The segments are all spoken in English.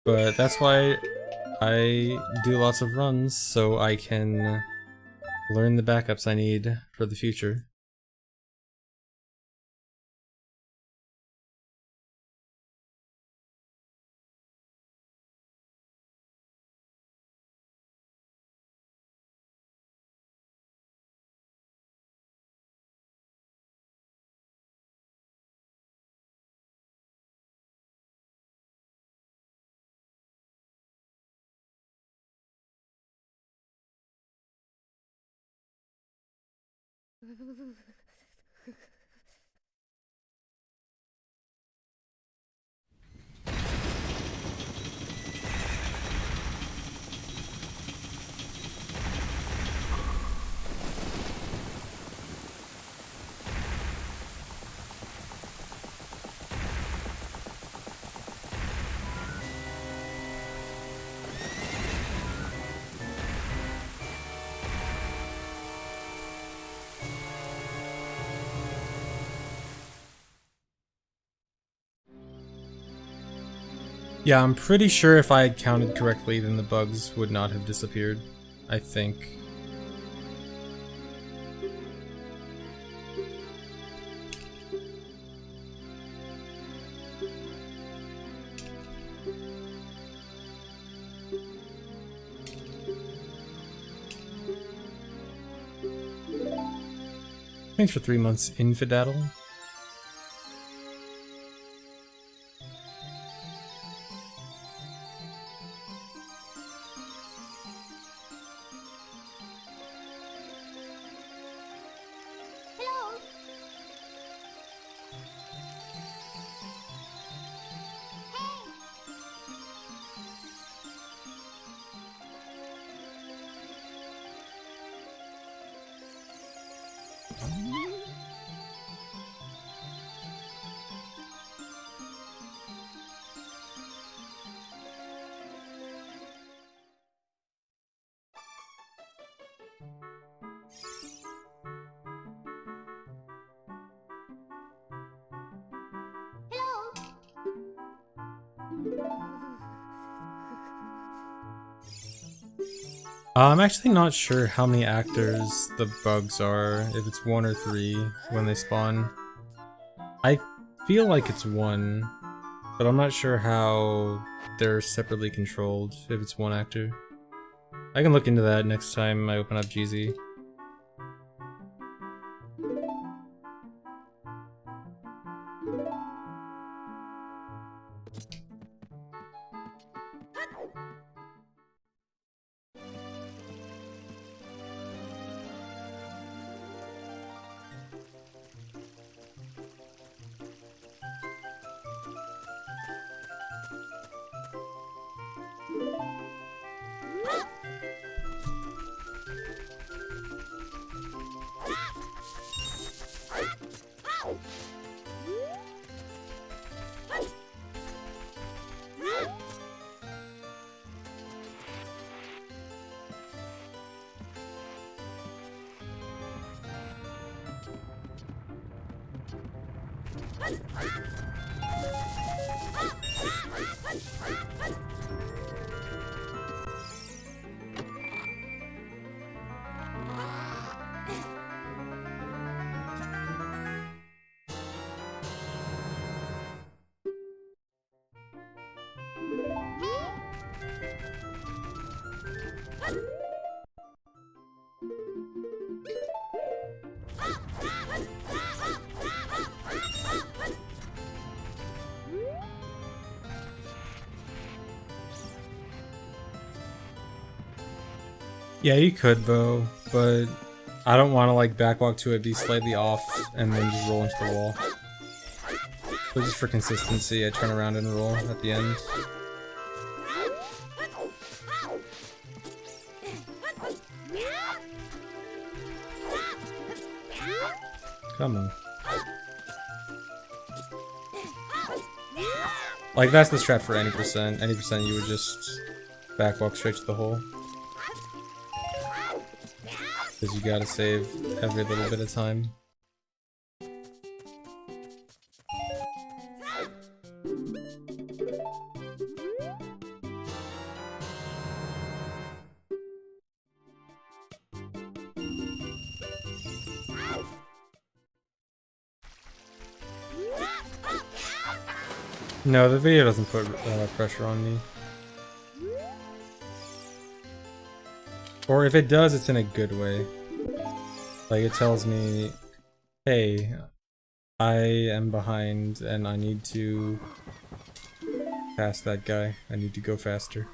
But that's why I do lots of runs, so I can learn the backups I need for the future. Yeah, I'm pretty sure if I had counted correctly, then the bugs would not have disappeared. I think. Thanks for 3 months, Infidel. I'm actually not sure how many actors the bugs are, if it's 1 or 3 when they spawn. I feel like it's 1, but I'm not sure how they're separately controlled if it's 1 actor. I can look into that next time I open up GZ. Yeah, you could, Bo, but I don't want to like backwalk to it, be slightly off, and then just roll into the wall. So just for consistency, I turn around and roll at the end. Come on. Like, that's the strat for any percent. Any percent, you would just backwalk straight to the hole. Because you gotta save every little bit of time. No, the video doesn't put pressure on me. Or if it does, it's in a good way. Like, it tells me, hey, I am behind and I need to pass that guy. I need to go faster.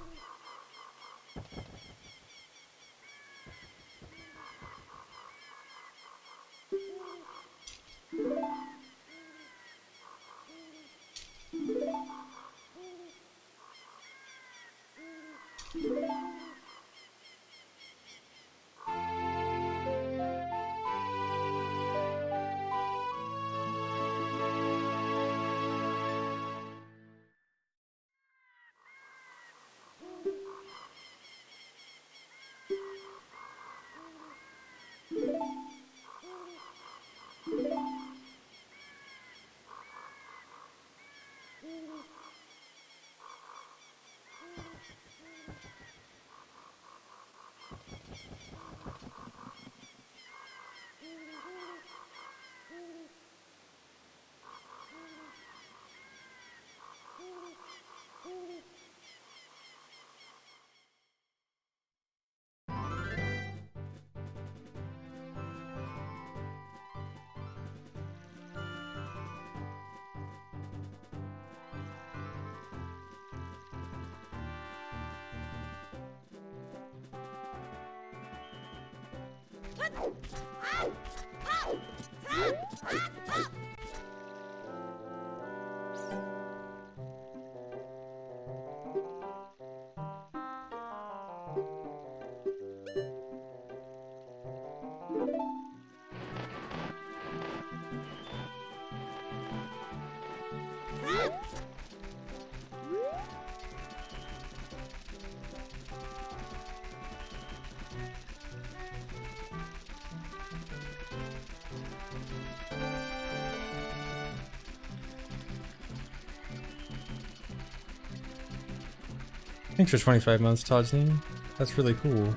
Thanks for 25 months, Todsney. That's really cool.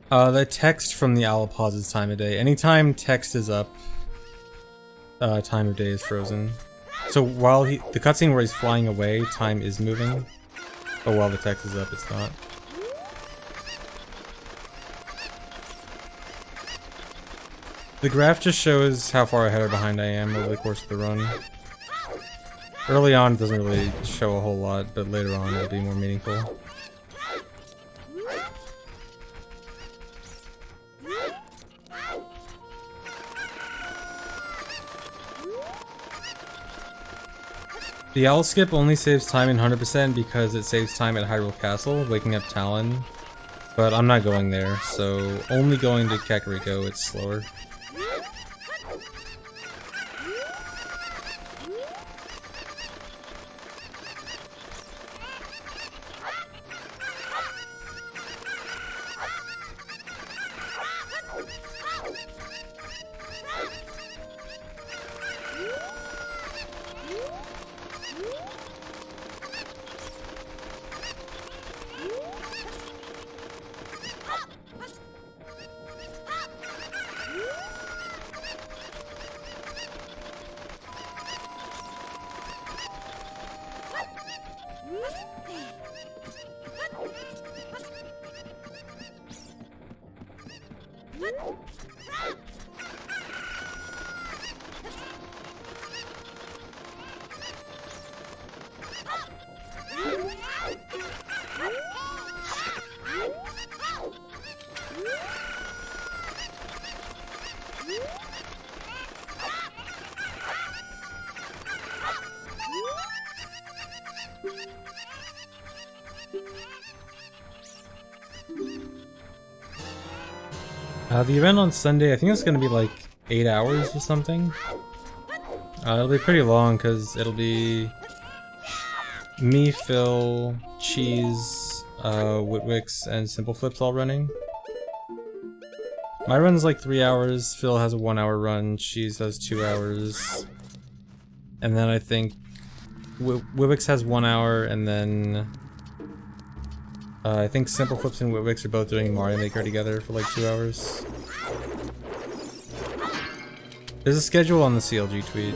The text from the owl pauses time of day. Anytime text is up, time of day is frozen. So while the cutscene where he's flying away, time is moving, but while the text is up, it's not. The graph just shows how far ahead or behind I am over the course of the run. Early on, it doesn't really show a whole lot, but later on, it'll be more meaningful. The owl skip only saves time in 100% because it saves time at Hyrule Castle, waking up Talon. But I'm not going there, so only going to Kakariko, it's slower. The event on Sunday, I think it's gonna be like 8 hours or something. It'll be pretty long because it'll be me, Phil, Cheese, Witwix, and Simple Flips all running. My run's like 3 hours, Phil has a 1 hour run, Cheese has 2 hours, And then I think Wibix has 1 hour, and then I think Simple Flips and Wibix are both doing Mario Maker together for like 2 hours. There's a schedule on the CLG tweet.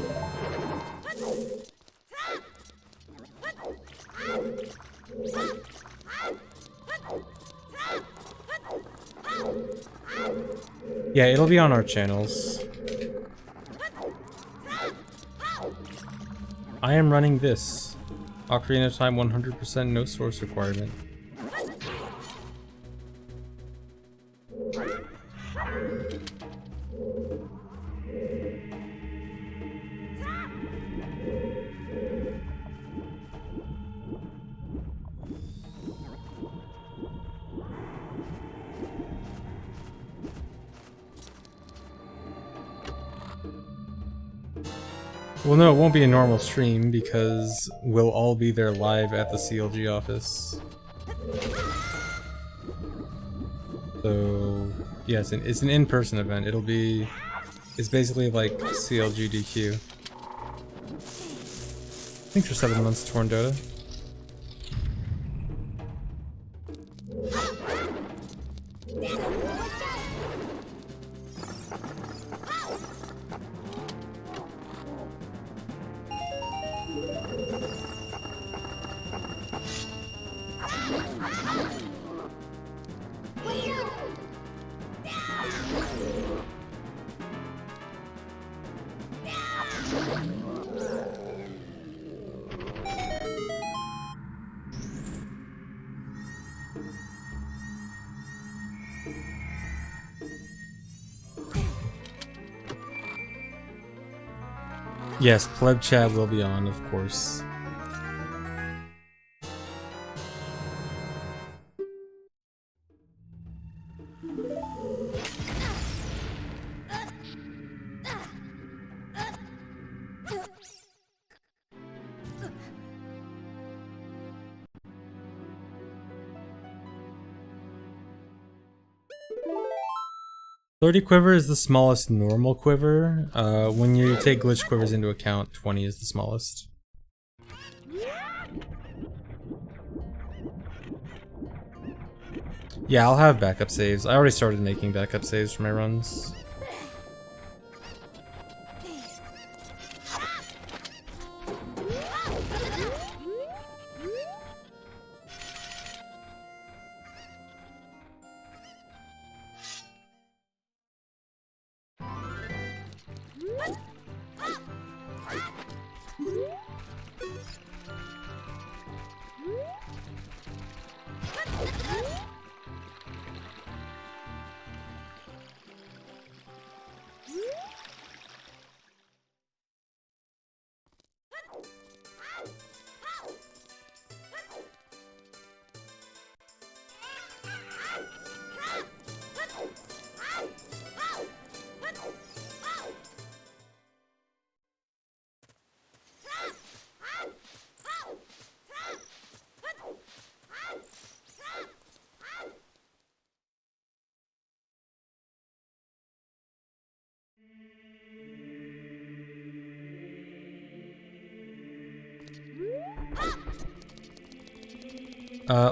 Yeah, it'll be on our channels. I am running this. Ocarina of Time 100% no source requirement. Well, no, it won't be a normal stream because we'll all be there live at the CLG office. So, yeah, it's an in-person event. It's basically like CLG DQ. Thanks for 7 months, Torn Dota. Yes, Pleb Chat will be on, of course. .30 quiver is the smallest normal quiver. When you take glitch quivers into account, 20 is the smallest. Yeah, I'll have backup saves. I already started making backup saves for my runs.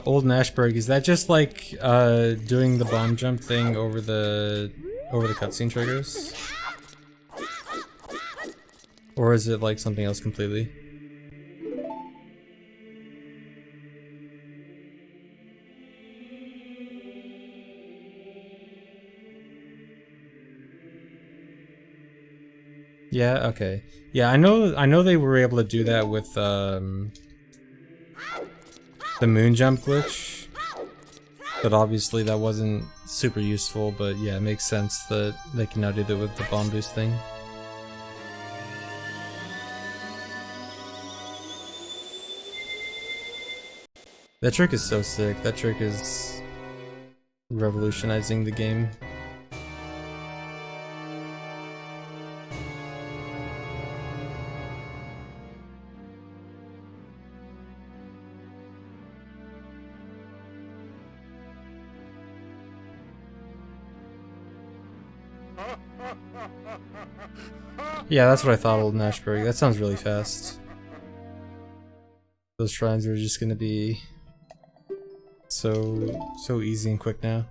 Old Nashberg, is that just like doing the bomb jump thing over the cutscene triggers? Or is it like something else completely? Yeah, okay. Yeah, I know they were able to do that with the moon jump glitch. But obviously that wasn't super useful, but yeah, it makes sense that they can now do that with the bomb boost thing. That trick is so sick. That trick is revolutionizing the game. Yeah, that's what I thought, Old Nashberg. That sounds really fast. Those shrines are just gonna be so easy and quick now.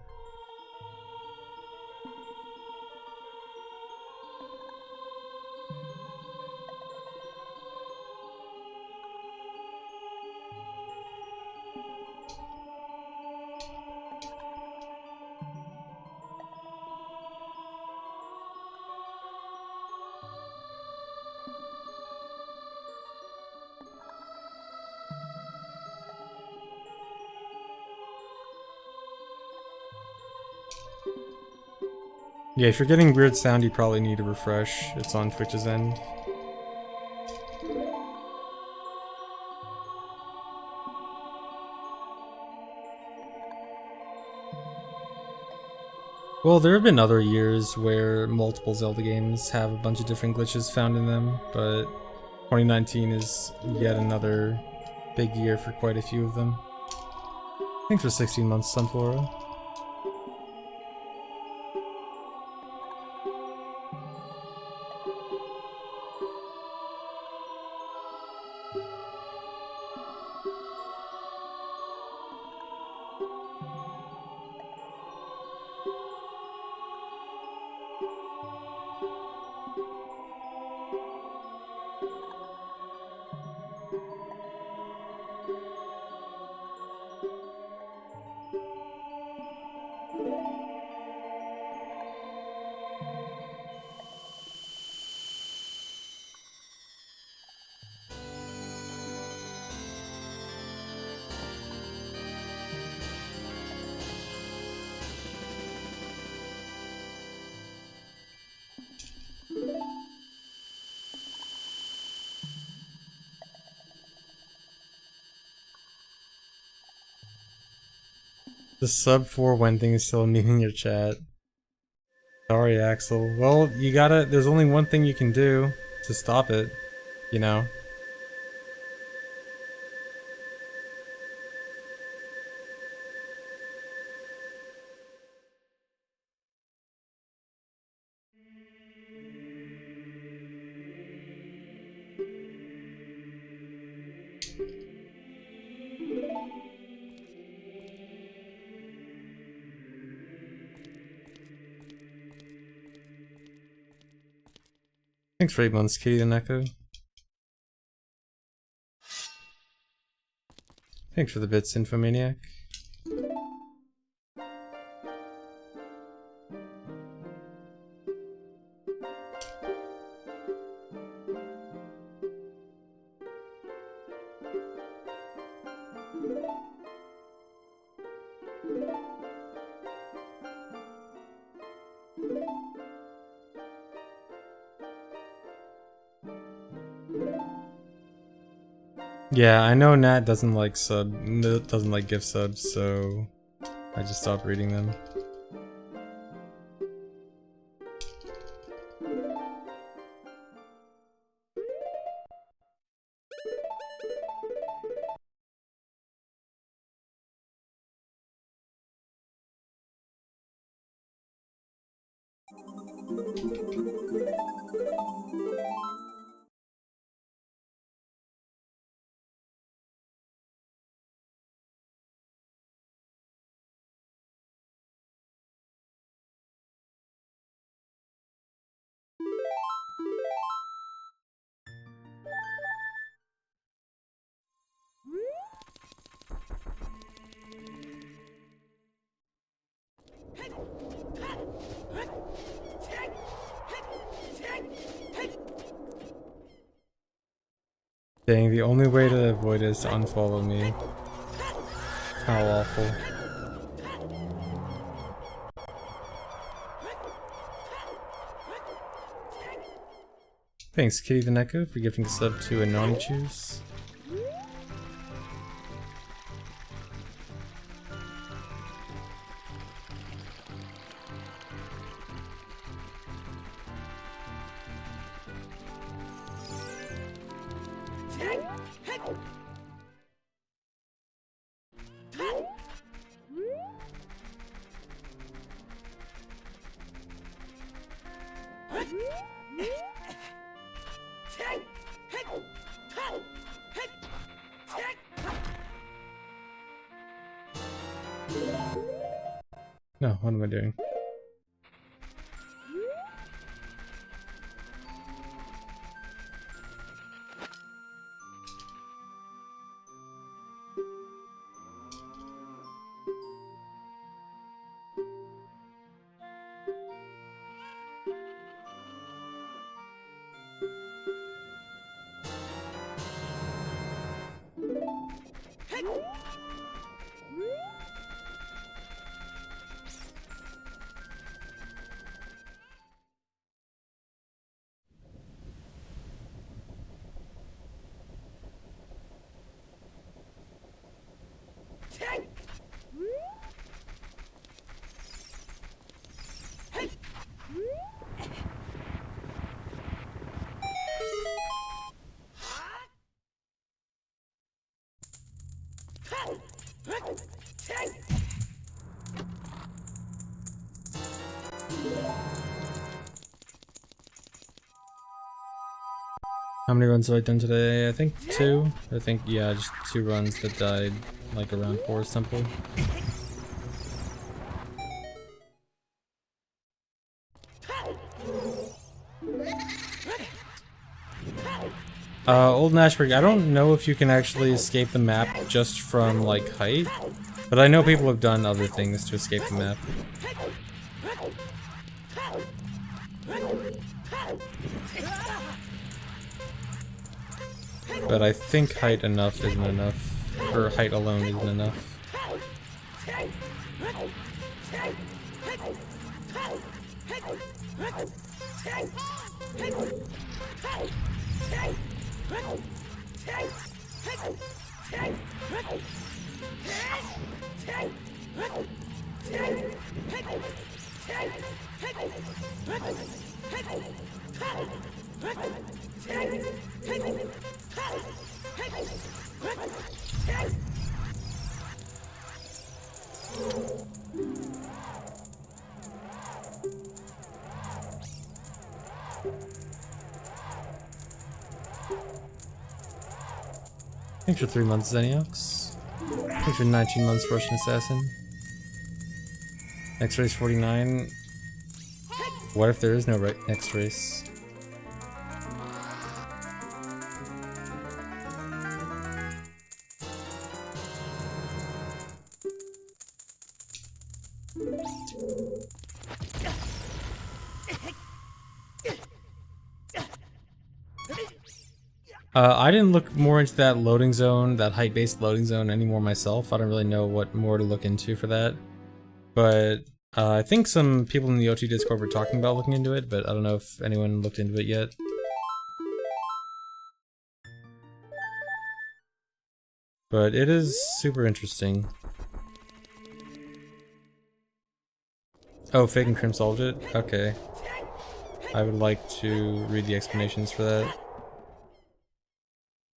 Yeah, if you're getting weird sound, you probably need a refresh. It's on Twitch's end. Well, there have been other years where multiple Zelda games have a bunch of different glitches found in them, but 2019 is yet another big year for quite a few of them. Thanks for 16 months, Sunflora. The sub 4 when thing is still memeing your chat. Sorry, Axel. Well, you gotta, there's only one thing you can do to stop it, you know? Thanks for 8 months, Kitty and Echo. Thanks for the bits, Infomaniac. Yeah, I know Nat doesn't like doesn't like gift subs, so I just stopped reading them. Dang, the only way to avoid it is to unfollow me. How awful. Thanks, Kitty the Neko, for gifting the sub to a Nani Choose. No, what am I doing? How many runs have I done today? I think 2. I think, yeah, just 2 runs that died, like, around Forest Temple. Old Nashburg, I don't know if you can actually escape the map just from, like, height, but I know people have done other things to escape the map. But I think height enough isn't enough, or height alone isn't enough. Thanks for 3 months, Zeniox. Thanks for 19 months, Russian Assassin. Next race 49. What if there is no next race? I didn't look more into that loading zone, that height-based loading zone anymore myself. I don't really know what more to look into for that. But I think some people in the OT Discord were talking about looking into it, but I don't know if anyone looked into it yet. But it is super interesting. Oh, Fake and Crim solved it? Okay. I would like to read the explanations for that.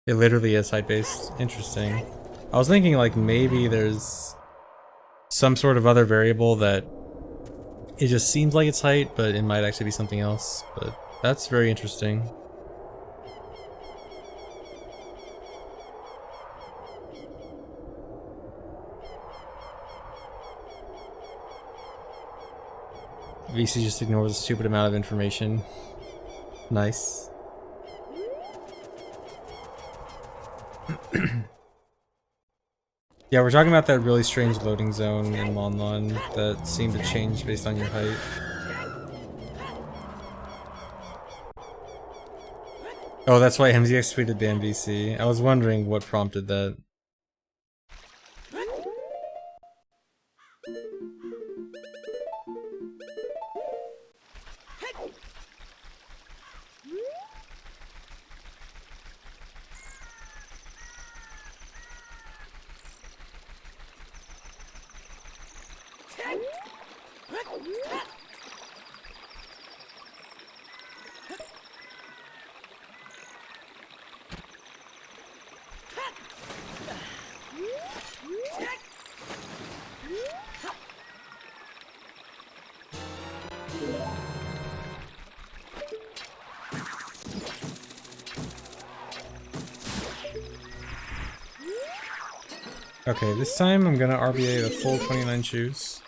It literally is height-based. Interesting. I was thinking like maybe there's some sort of other variable that it just seems like it's height, but it might actually be something else. But that's very interesting. VC just ignores a stupid amount of information. Nice. Yeah, we're talking about that really strange loading zone in Lon Lon that seemed to change based on your height. Oh, that's why MZX tweeted ban VC. I was wondering what prompted that. Okay, this time I'm gonna RBA the full 29 shoes.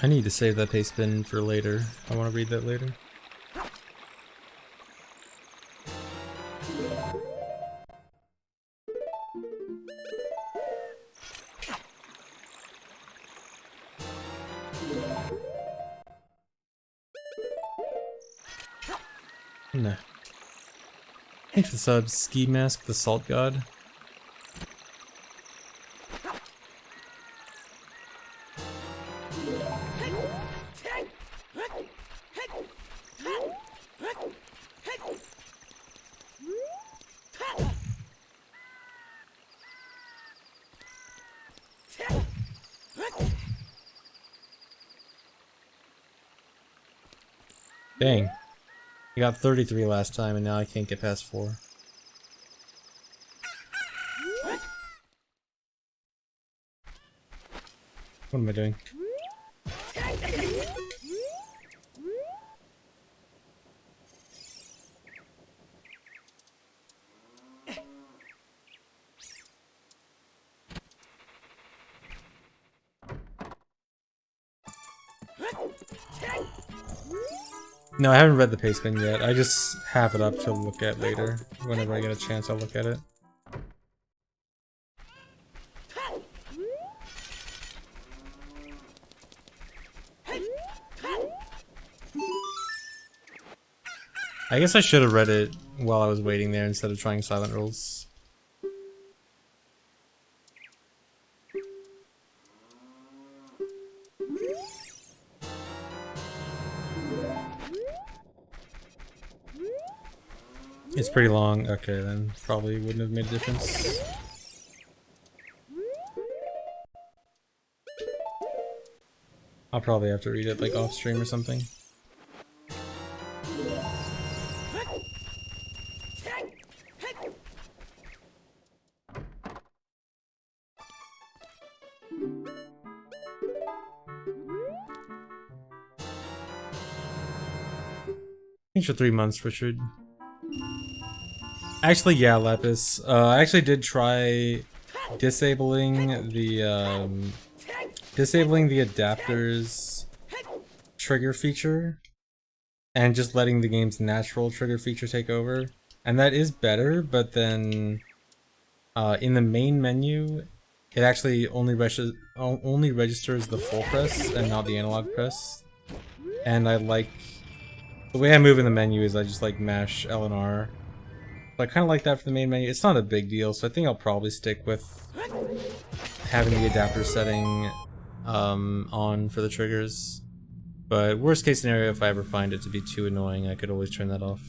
I need to save that paste bin for later. I want to read that later. No. Thanks for the subs, Ski Mask, the Salt God. Dang. I got 33 last time and now I can't get past 4. What am I doing? No, I haven't read the paste bin yet. I just have it up to look at later. Whenever I get a chance, I'll look at it. I guess I should have read it while I was waiting there instead of trying silent rules. It's pretty long. Okay, then probably wouldn't have made a difference. I'll probably have to read it like off stream or something. Thanks for 3 months, Richard. Actually, yeah, Lapis. I actually did try disabling the adapter's trigger feature and just letting the game's natural trigger feature take over, and that is better. But then in the main menu, it actually only registers the full press and not the analog press. And I like the way I move in the menu is I just like mash L and R. So I kind of like that for the main menu. It's not a big deal, so I think I'll probably stick with having the adapter setting on for the triggers. But worst case scenario, if I ever find it to be too annoying, I could always turn that off.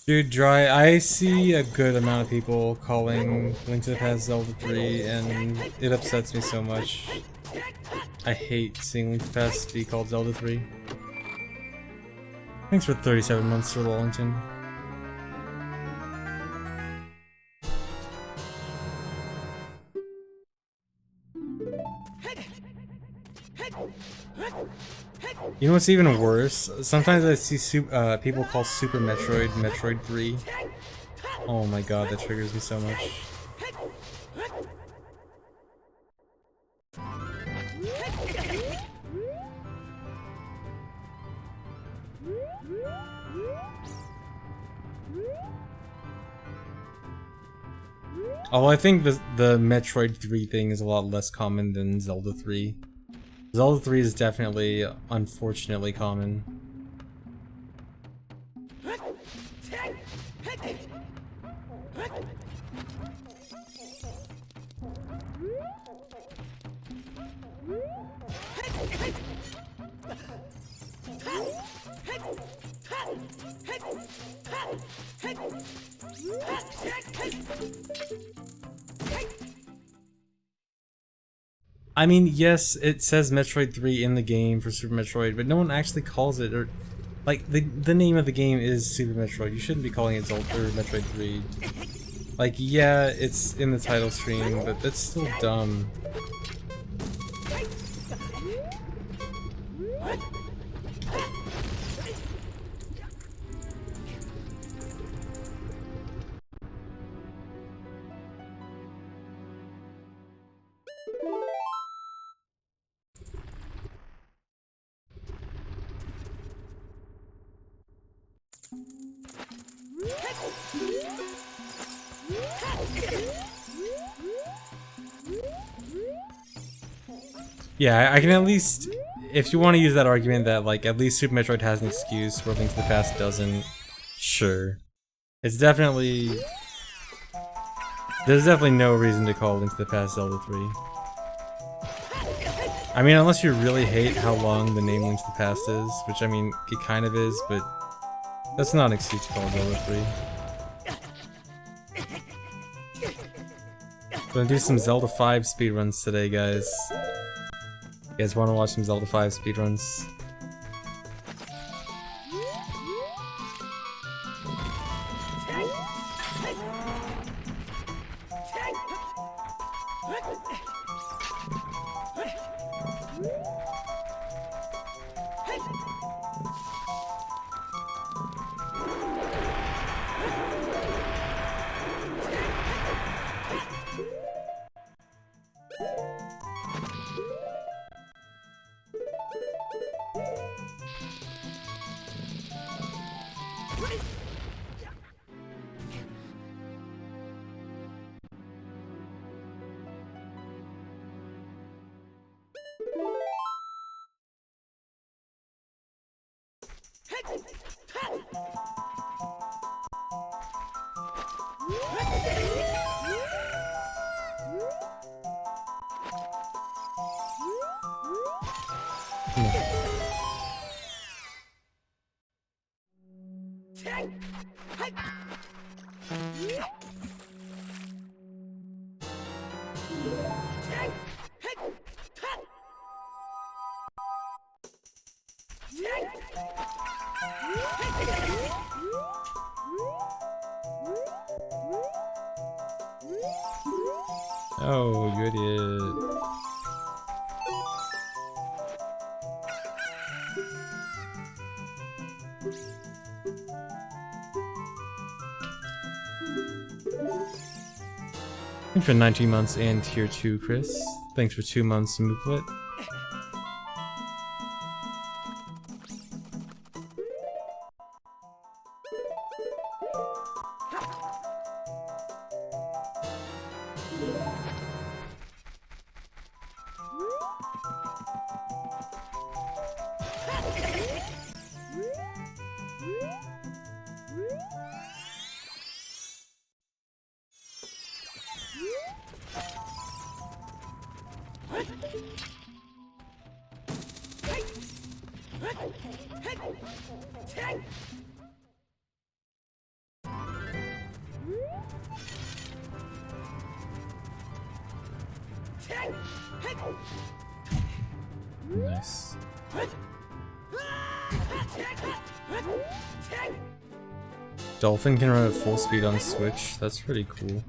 Dude, Dry, I see a good amount of people calling Link to the Past Zelda 3, and it upsets me so much. I hate seeing Link to the Past be called Zelda 3. Thanks for 37 months, Sir Wallington. You know what's even worse? Sometimes I see people call Super Metroid Metroid 3. Oh my god, that triggers me so much. Although I think the Metroid 3 thing is a lot less common than Zelda 3. Zelda 3 is definitely, unfortunately, common. I mean, yes, it says Metroid 3 in the game for Super Metroid, but no one actually calls it, or like the name of the game is Super Metroid. You shouldn't be calling it Zelda or Metroid 3. Like, yeah, it's in the title screen, but that's still dumb. Yeah, I can at least, if you want to use that argument that like at least Super Metroid has an excuse where Link to the Past doesn't, sure. It's definitely, there's definitely no reason to call Link to the Past Zelda 3. I mean, unless you really hate how long the name Link to the Past is, which I mean, it kind of is, but that's not an excuse to call it Zelda 3. Gonna do some Zelda 5 speedruns today, guys. You guys want to watch some Zelda 5 speedruns? Oh, you idiot. Thanks for 19 months and tier 2, Chris. Thanks for 2 months, Mooplet. Nice. Dolphin can run at full speed on Switch. That's pretty cool.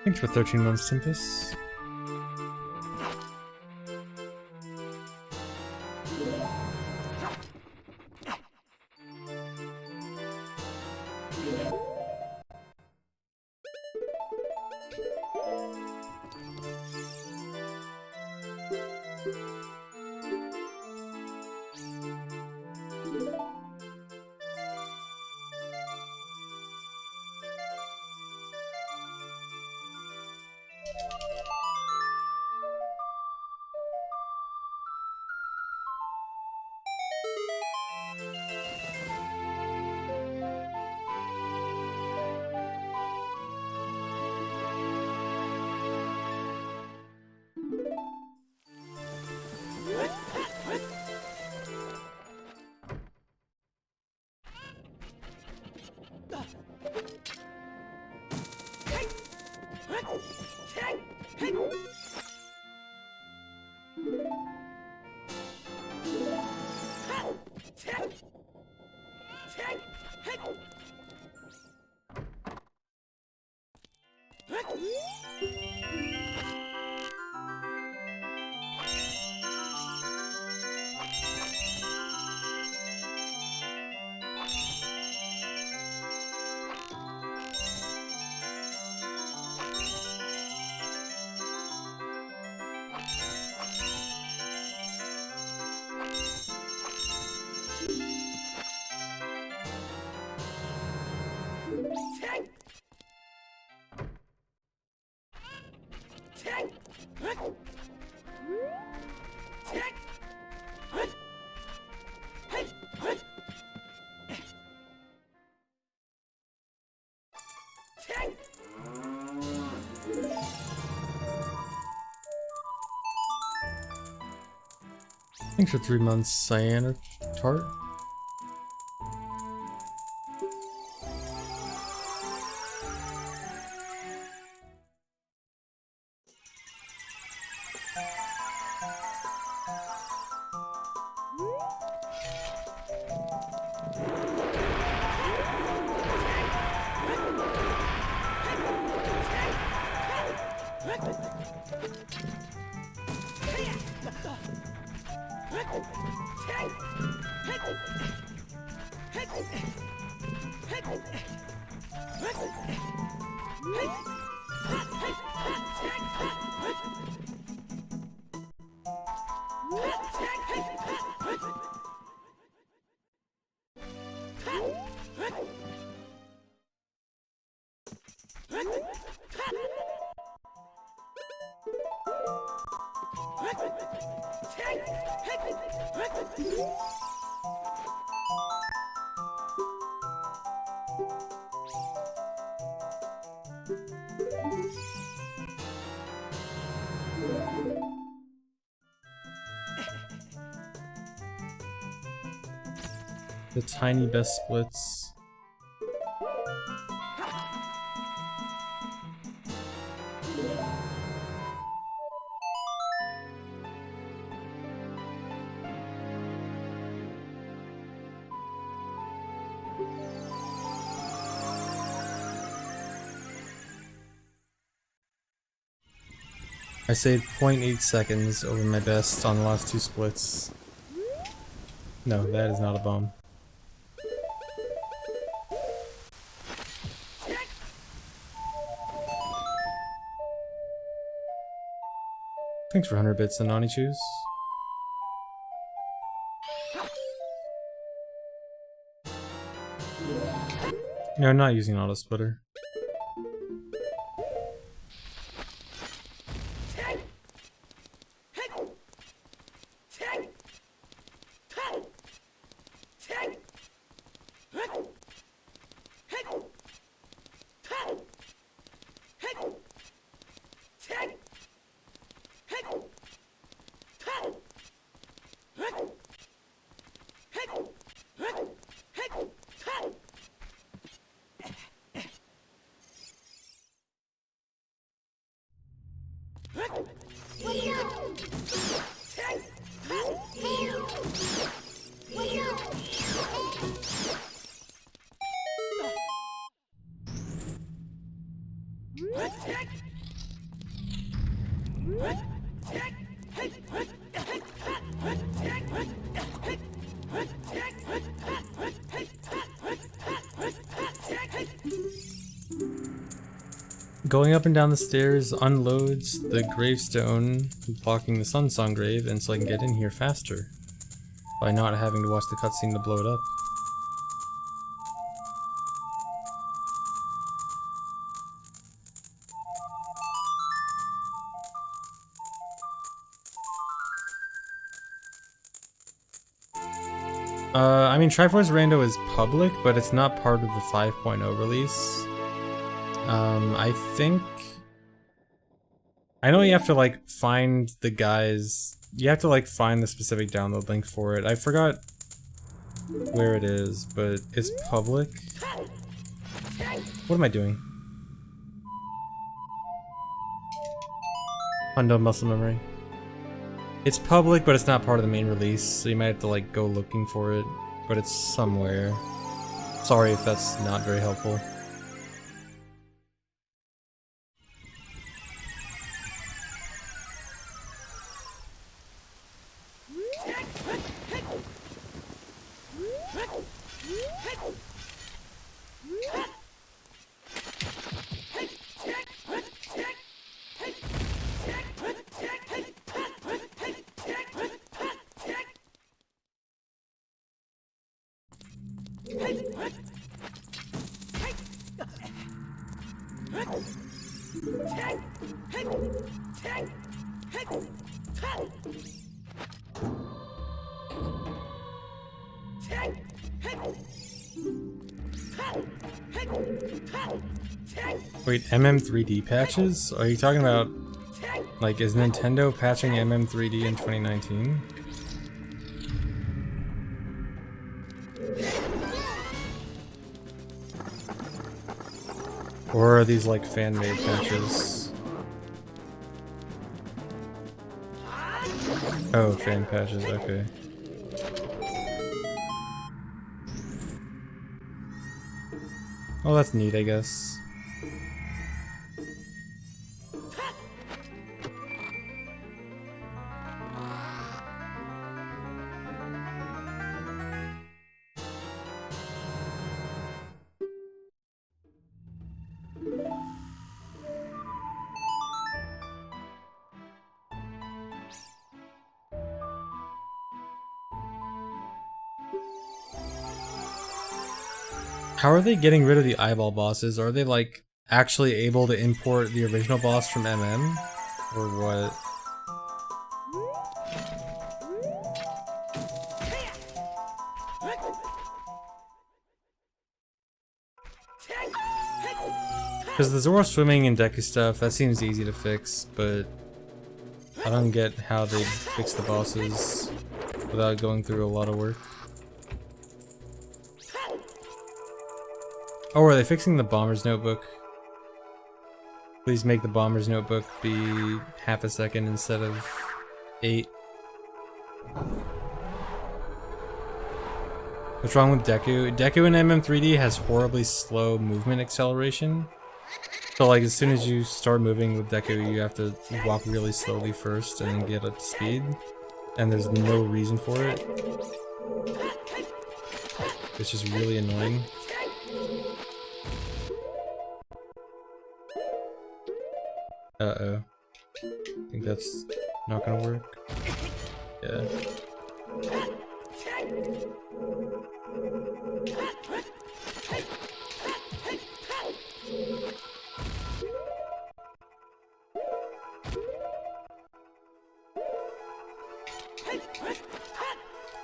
Thanks for 13 months, Tempest. Thanks for 3 months, Cyan Tart. The tiny best splits. I saved 0.8 seconds over my best on the last 2 splits. No, that is not a bomb. Thanks for 100 bits and Nani Chews. No, I'm not using auto splitter. Going up and down the stairs unloads the gravestone blocking the Sunsong grave, and so I can get in here faster by not having to watch the cutscene to blow it up. I mean, Triforce Rando is public, but it's not part of the 5.0 release. I think... I know you have to, like, find the guys... You have to, like, find the specific download link for it. I forgot where it is, but it's public. What am I doing? Unknown muscle memory. It's public, but it's not part of the main release, so you might have to, like, go looking for it, but it's somewhere. Sorry if that's not very helpful. Wait, MM3D patches? Are you talking about, like, is Nintendo patching MM3D in 2019? Or are these, like, fan-made patches? Oh, fan patches, okay. Oh, that's neat, I guess. How are they getting rid of the eyeball bosses? Are they, like, actually able to import the original boss from MM? Or what? Because the Zora swimming and Deku stuff, that seems easy to fix, but I don't get how they fix the bosses without going through a lot of work. Oh, are they fixing the Bomber's Notebook? Please make the Bomber's Notebook be half a second instead of 8. What's wrong with Deku? Deku in MM3D has horribly slow movement acceleration. So, like, as soon as you start moving with Deku, you have to walk really slowly first and then get up to speed. And there's no reason for it. It's just really annoying. Uh-oh. I think that's not gonna work. Yeah.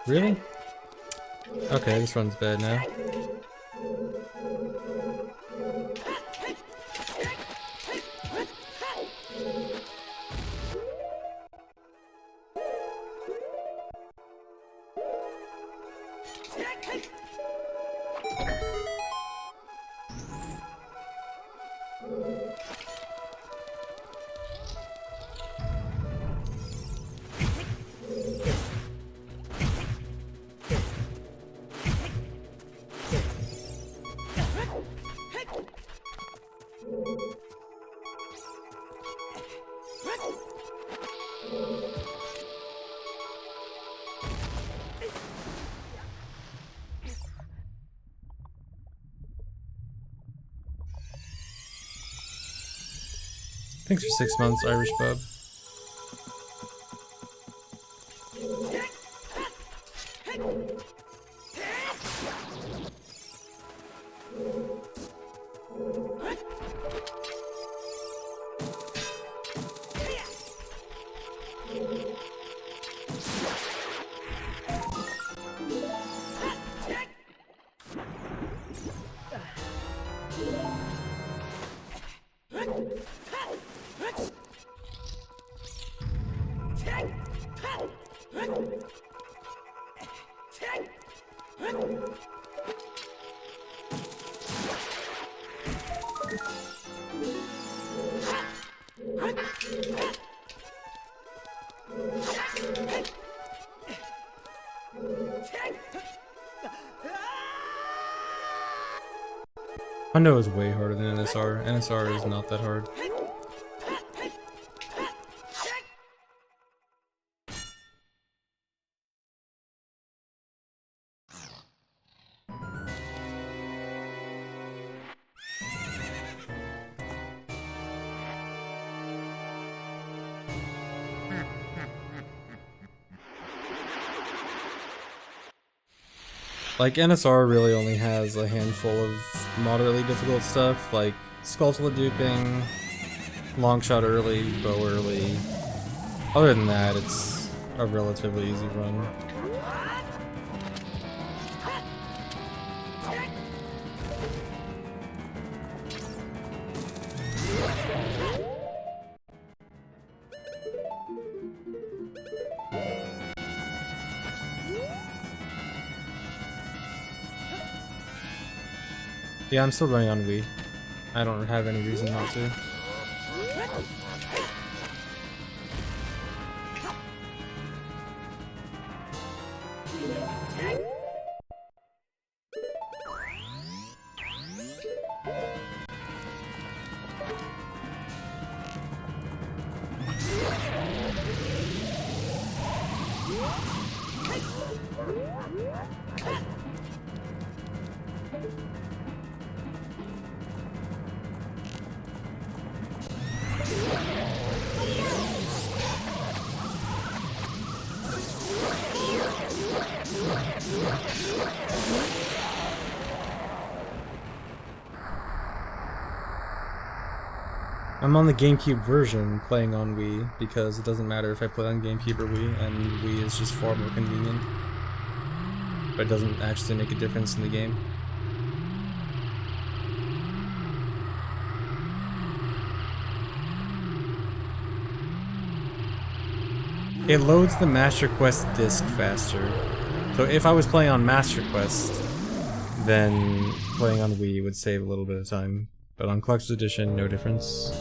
Really? Okay, this run's bad now. Thanks for 6 months, Irish Bub. Hundo is way harder than NSR. NSR is not that hard. Like, NSR really only has a handful of moderately difficult stuff, like Skulltula duping, long shot early, bow early. Other than that, it's a relatively easy run. Yeah, I'm still running on Wii. I don't have any reason not to. I'm on the GameCube version playing on Wii because it doesn't matter if I play on GameCube or Wii, and Wii is just far more convenient. But it doesn't actually make a difference in the game. It loads the Master Quest disc faster. So if I was playing on Master Quest, then playing on Wii would save a little bit of time. But on Collector's Edition, no difference.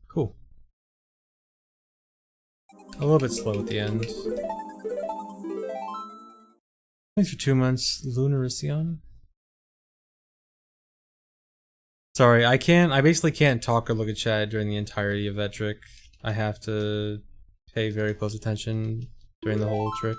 Cool. A little bit slow at the end. Thanks for 2 months, Lunarision. Sorry, I basically can't talk or look at chat during the entirety of that trick. I have to pay very close attention during the whole trick.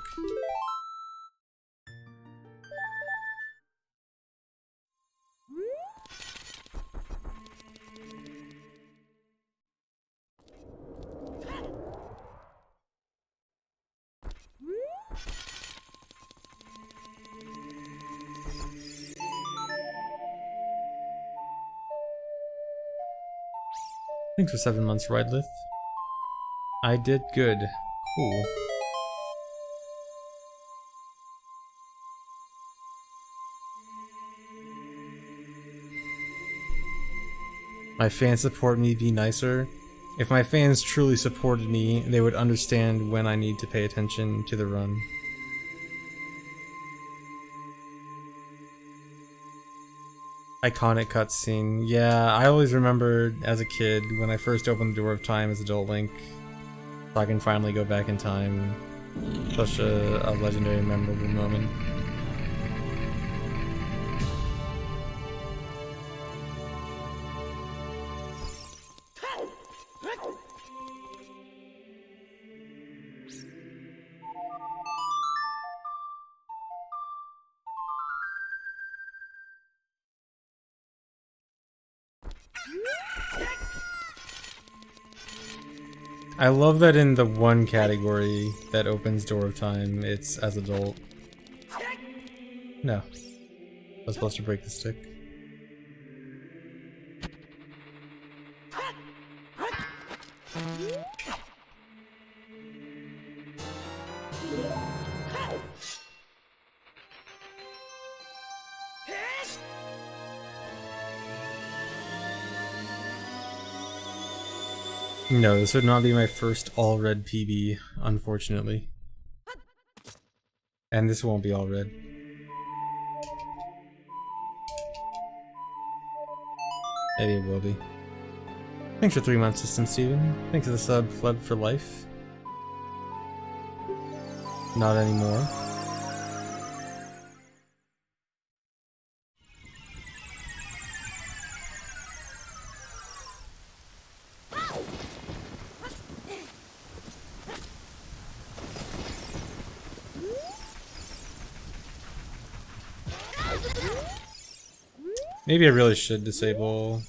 Thanks for 7 months, Rydlith. I did good. Cool. My fans support me, be nicer. If my fans truly supported me, they would understand when I need to pay attention to the run. Iconic cutscene. Yeah, I always remember as a kid when I first opened the Door of Time as Adult Link, so I can finally go back in time. Such a legendary, memorable moment. I love that in the one category that opens Door of Time, it's as adult. No. I was supposed to break the stick. No, this would not be my first all-red PB, unfortunately. And this won't be all-red. Maybe it will be. Thanks for 3 months, System Steven. Thanks for the sub, Flood for Life. Not anymore. Maybe I really should disable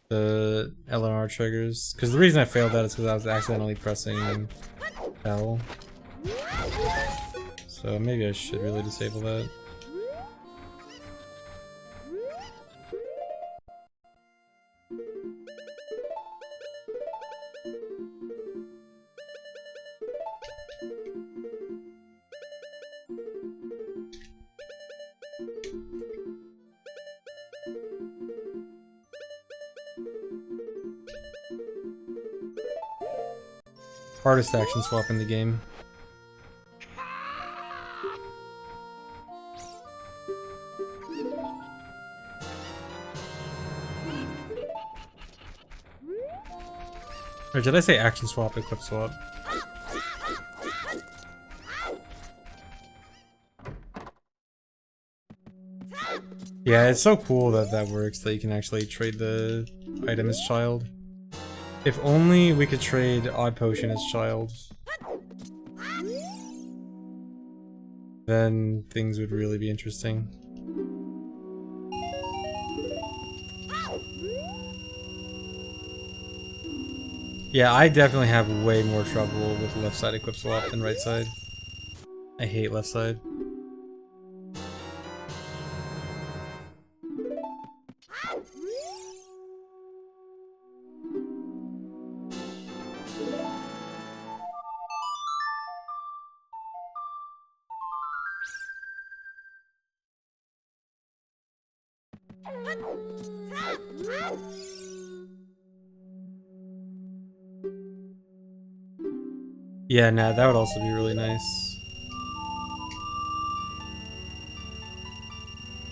the LNR triggers, because the reason I failed that is because I was accidentally pressing L. So maybe I should really disable that. Hardest action swap in the game. Or did I say action swap, equip swap? Yeah, it's so cool that that works, that you can actually trade the item as child. If only we could trade Odd Potion as child. Then things would really be interesting. Yeah, I definitely have way more trouble with left side equip swap than right side. I hate left side. Yeah, nah, that would also be really nice.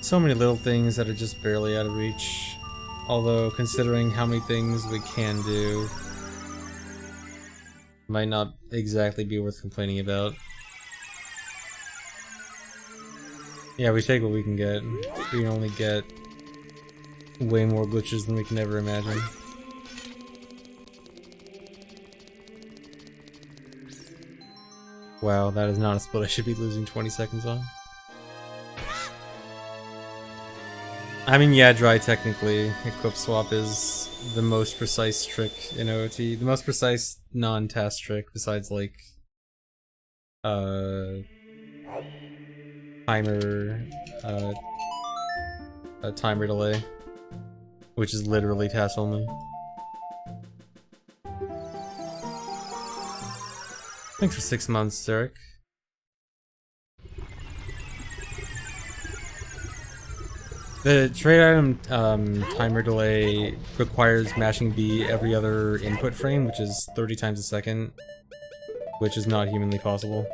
So many little things that are just barely out of reach. Although, considering how many things we can do, might not exactly be worth complaining about. Yeah, we take what we can get. We can only get way more glitches than we can ever imagine. Wow, that is not a split I should be losing 20 seconds on. I mean, yeah, dry technically. Equip swap is the most precise trick in OOT. The most precise non-task trick besides, like, timer, timer delay. Which is literally task only. Thanks for 6 months, Zarek. The trade item timer delay requires mashing B every other input frame, which is 30 times a second, which is not humanly possible.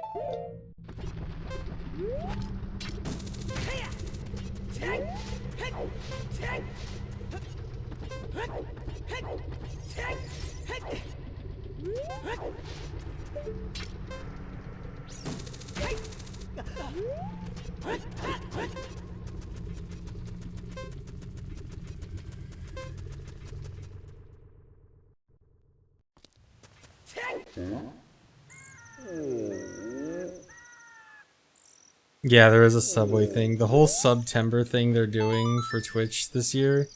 Yeah, there is a Subway thing. The whole September thing they're doing for Twitch this year,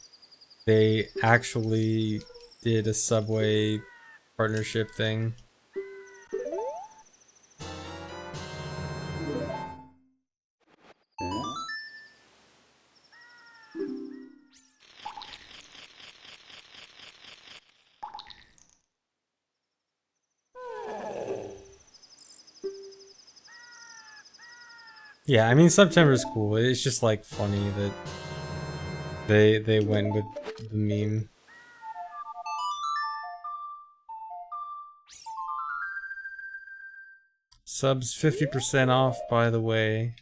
they actually did a Subway partnership thing. Yeah, I mean September's cool. It's just like funny that they went with the meme. Subs 50% off, by the way.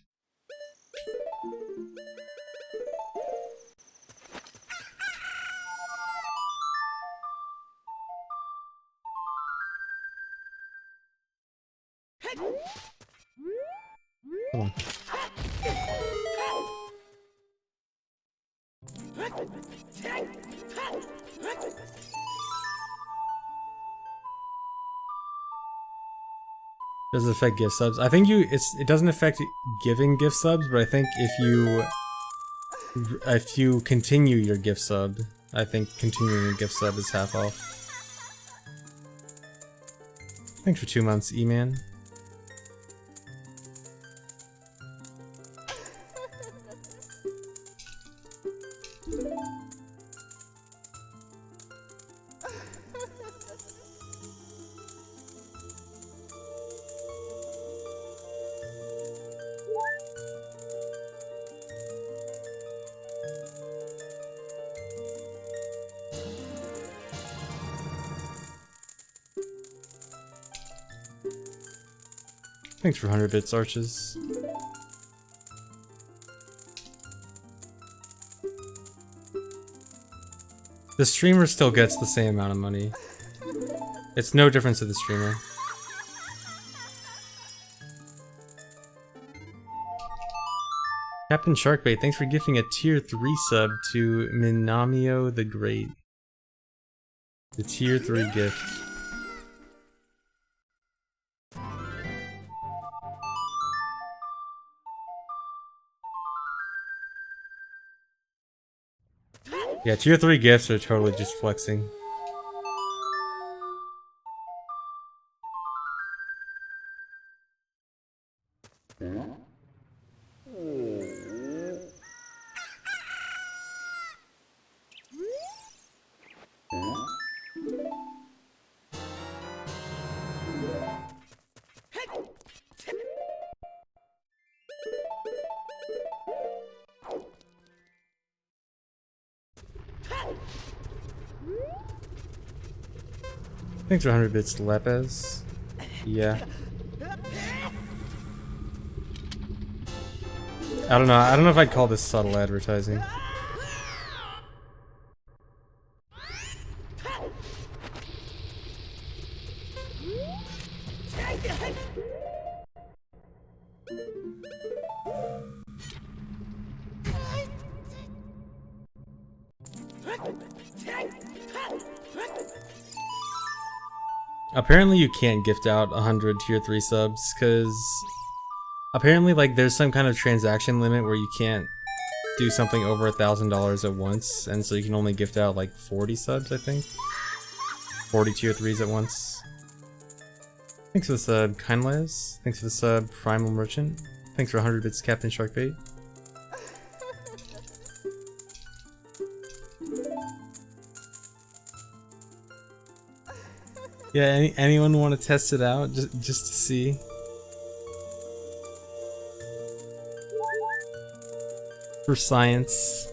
Come on. Does it affect gift subs? I think it doesn't affect giving gift subs, but I think if you continue your gift sub, I think continuing your gift sub is half off. Thanks for 2 months, E-Man. Thanks for 100 bits, Arches. The streamer still gets the same amount of money. It's no difference to the streamer. Captain Sharkbait, thanks for gifting a tier 3 sub to Minamio the Great. The tier 3 gift. Yeah, tier 3 gifts are totally just flexing. Thanks for 100 bits, Lepez. Yeah. I don't know if I'd call this subtle advertising. Apparently you can't gift out 100 tier 3 subs, because apparently like there's some kind of transaction limit where you can't do something over $1,000 at once, and so you can only gift out like 40 subs, I think. 40 tier 3s at once. Thanks for the sub, Kindles. Thanks for the sub, Primal Merchant. Thanks for 100 bits, Captain Sharkbait. Yeah, anyone want to test it out just to see? For science.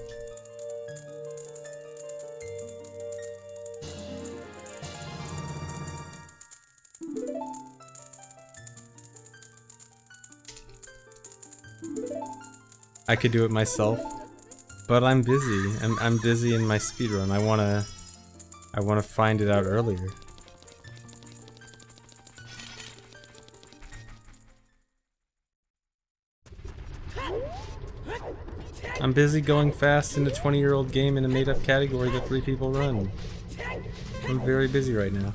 I could do it myself, but I'm busy. I'm busy in my speedrun. I wanna find it out earlier. I'm busy going fast in a 20-year-old game in a made-up category that 3 people run. I'm very busy right now.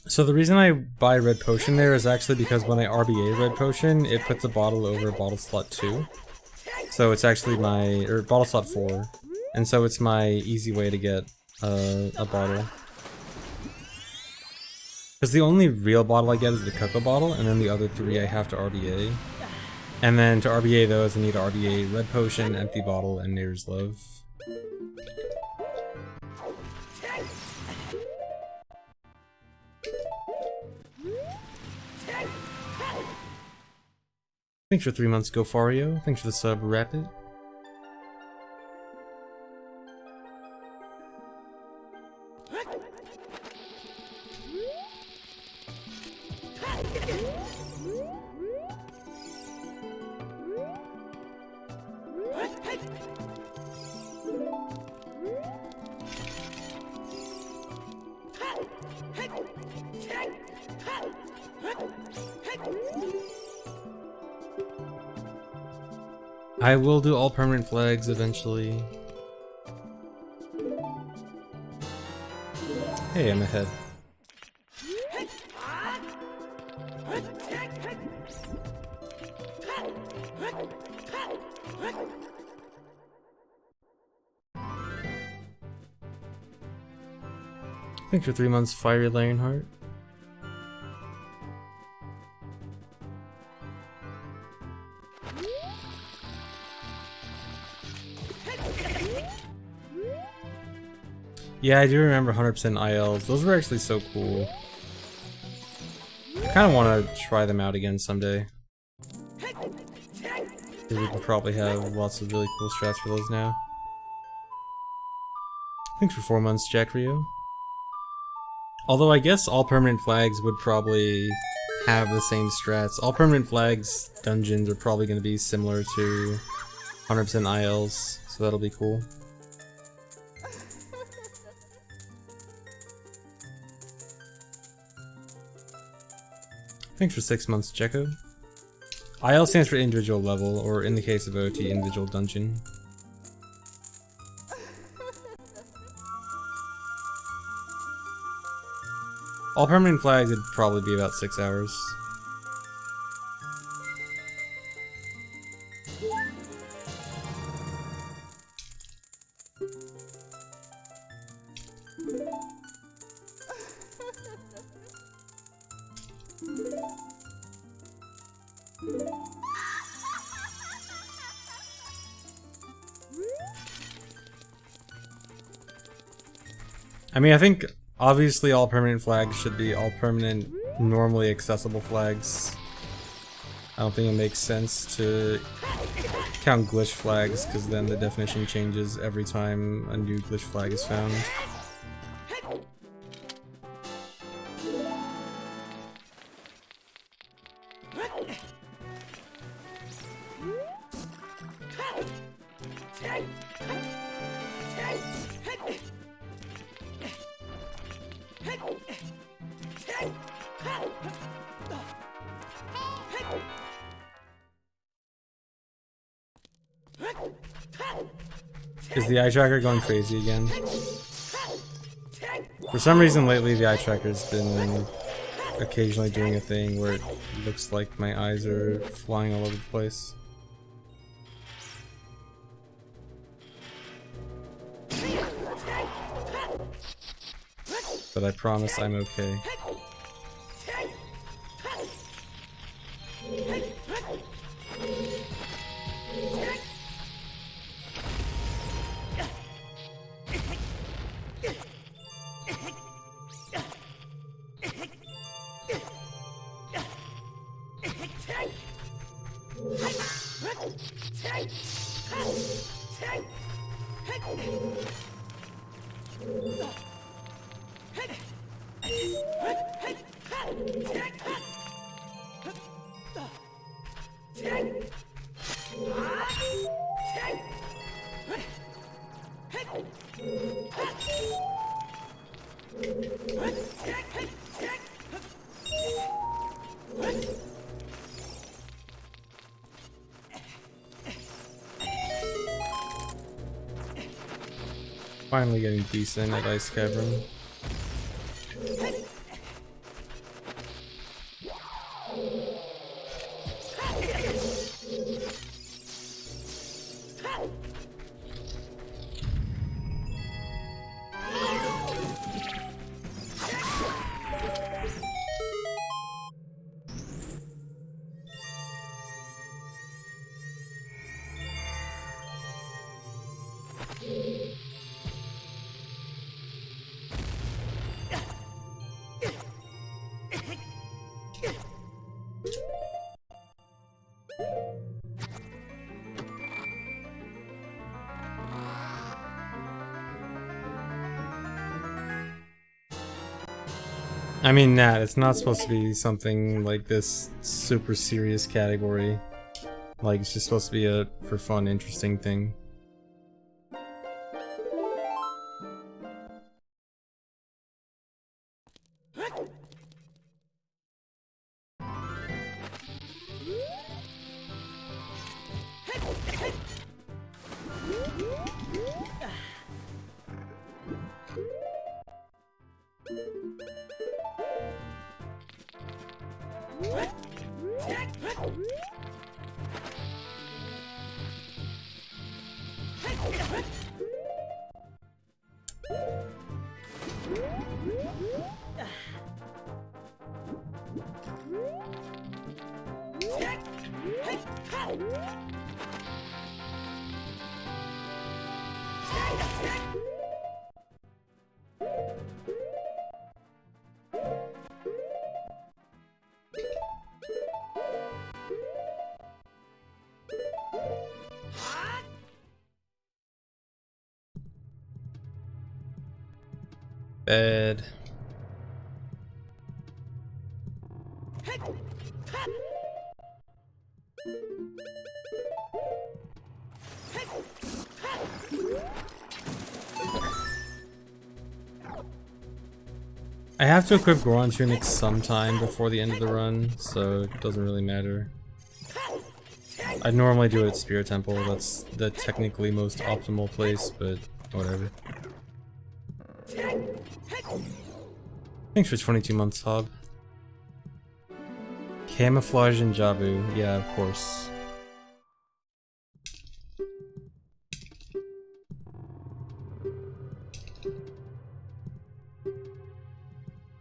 So the reason I buy red potion there is actually because when I RBA red potion, it puts a bottle over bottle slot 2. So it's actually my, or bottle slot 4. And so it's my easy way to get a bottle. Because the only real bottle I get is the cocoa bottle, and then the other 3 I have to RBA. And then to RBA those, I need to RBA red potion, empty bottle, and Neighbor's Love. Thanks for 3 months, GoFario. Thanks for the sub, Rapid. I will do all permanent flags eventually. Hey, I'm ahead. Thanks for 3 months, Fiery Lionheart. Yeah, I do remember 100% ILs. Those were actually so cool. I kind of want to try them out again someday. Because we can probably have lots of really cool strats for those now. Thanks for 4 months, Jack Rio. Although I guess all permanent flags would probably have the same strats. All permanent flags dungeons are probably going to be similar to 100% ILs, so that'll be cool. Thanks for 6 months, Jekko. IL stands for individual level, or in the case of OT, individual dungeon. All permanent flags would probably be about 6 hours. I mean, I think obviously all permanent flags should be all permanent, normally accessible flags. I don't think it makes sense to count glitch flags, because then the definition changes every time a new glitch flag is found. Is the eye tracker going crazy again? For some reason lately the eye tracker's been occasionally doing a thing where it looks like my eyes are flying all over the place. But I promise I'm okay. Finally getting decent at Ice Cavern. I mean, Nat, it's not supposed to be something like this super serious category. Like, it's just supposed to be a for fun, interesting thing. Bed. I have to equip Goron Tunic sometime before the end of the run, so it doesn't really matter. I normally do it at Spirit Temple, that's the technically most optimal place, but whatever. Thanks for 22 months, Hob. Camouflage and Jabu, yeah, of course.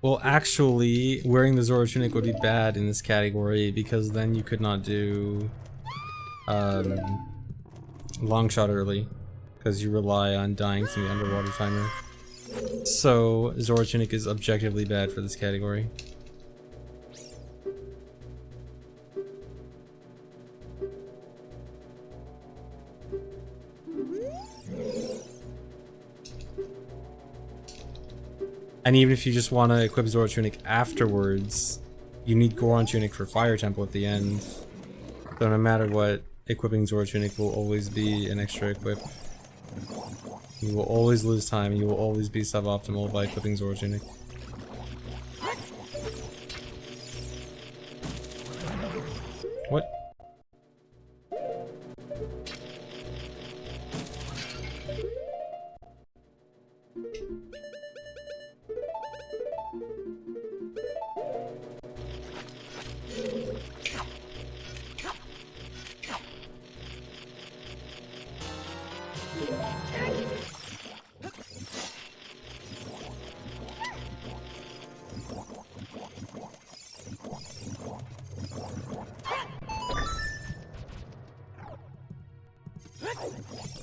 Well, actually, wearing the Zoro Tunic would be bad in this category because then you could not do long shot early because you rely on dying to the underwater timer. So, Zoro Tunic is objectively bad for this category. And even if you just want to equip Zoro Tunic afterwards, you need Goron Tunic for Fire Temple at the end. So no matter what, equipping Zoro Tunic will always be an extra equip. You will always lose time, you will always be suboptimal by equipping Zoro Tunic. What?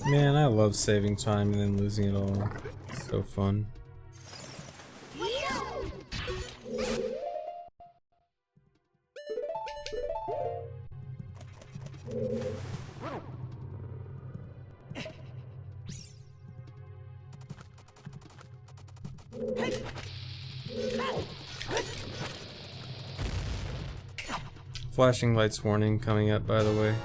Man, I love saving time and then losing it all. It's so fun. Flashing lights warning coming up, by the way.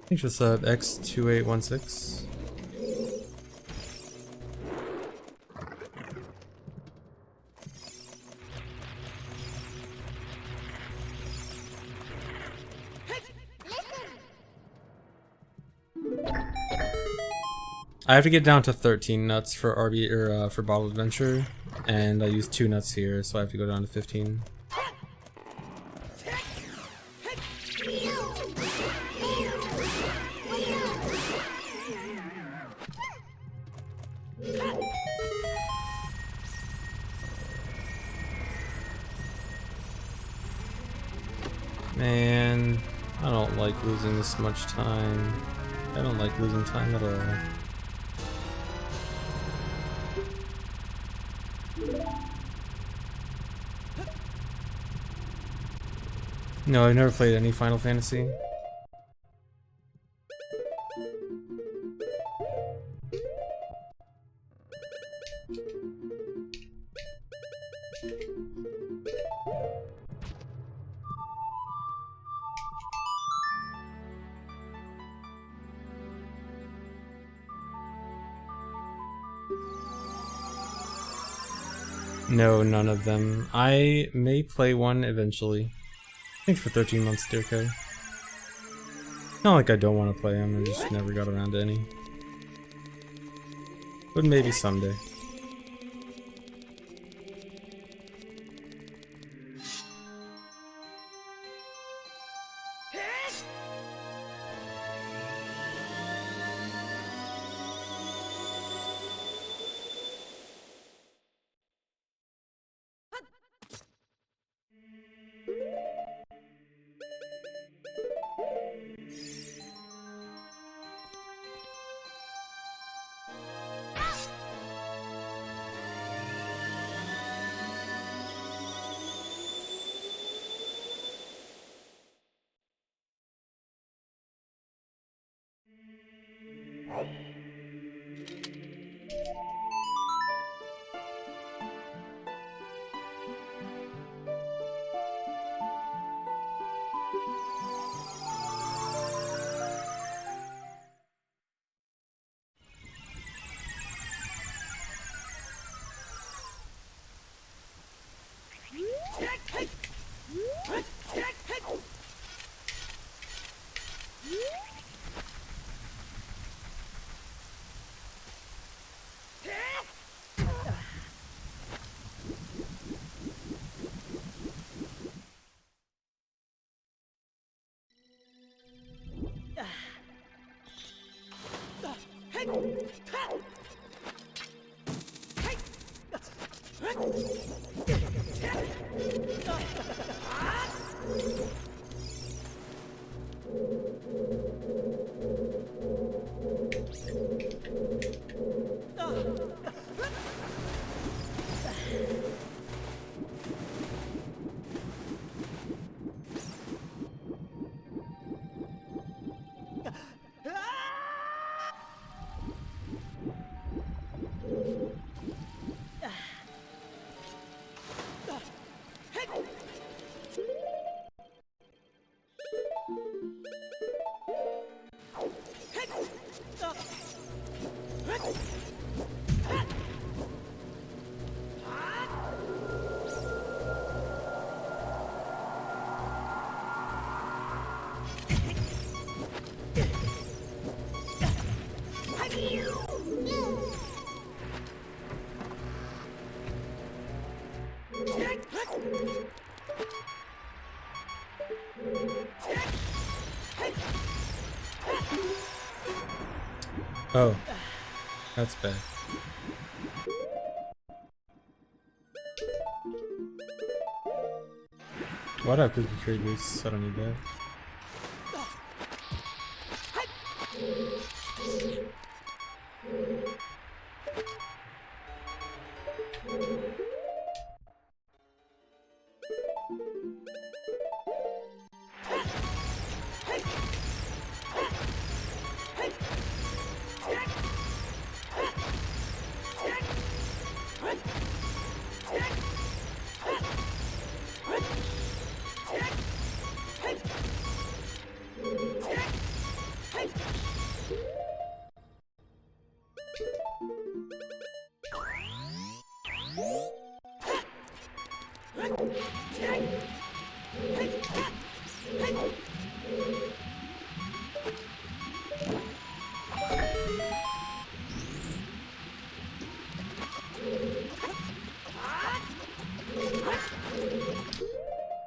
Thanks for sub X2816. I have to get down to 13 nuts for for Bottle Adventure, and I use 2 nuts here, so I have to go down to 15. Man, I don't like losing this much time. I don't like losing time at all. No, I've never played any Final Fantasy. No, none of them. I may play one eventually. Thanks for 13 months, Dirko. Not like I don't want to play them, I just never got around to any. But maybe someday. Oh, that's bad. Why do I have cookie crate boosts? I don't need that.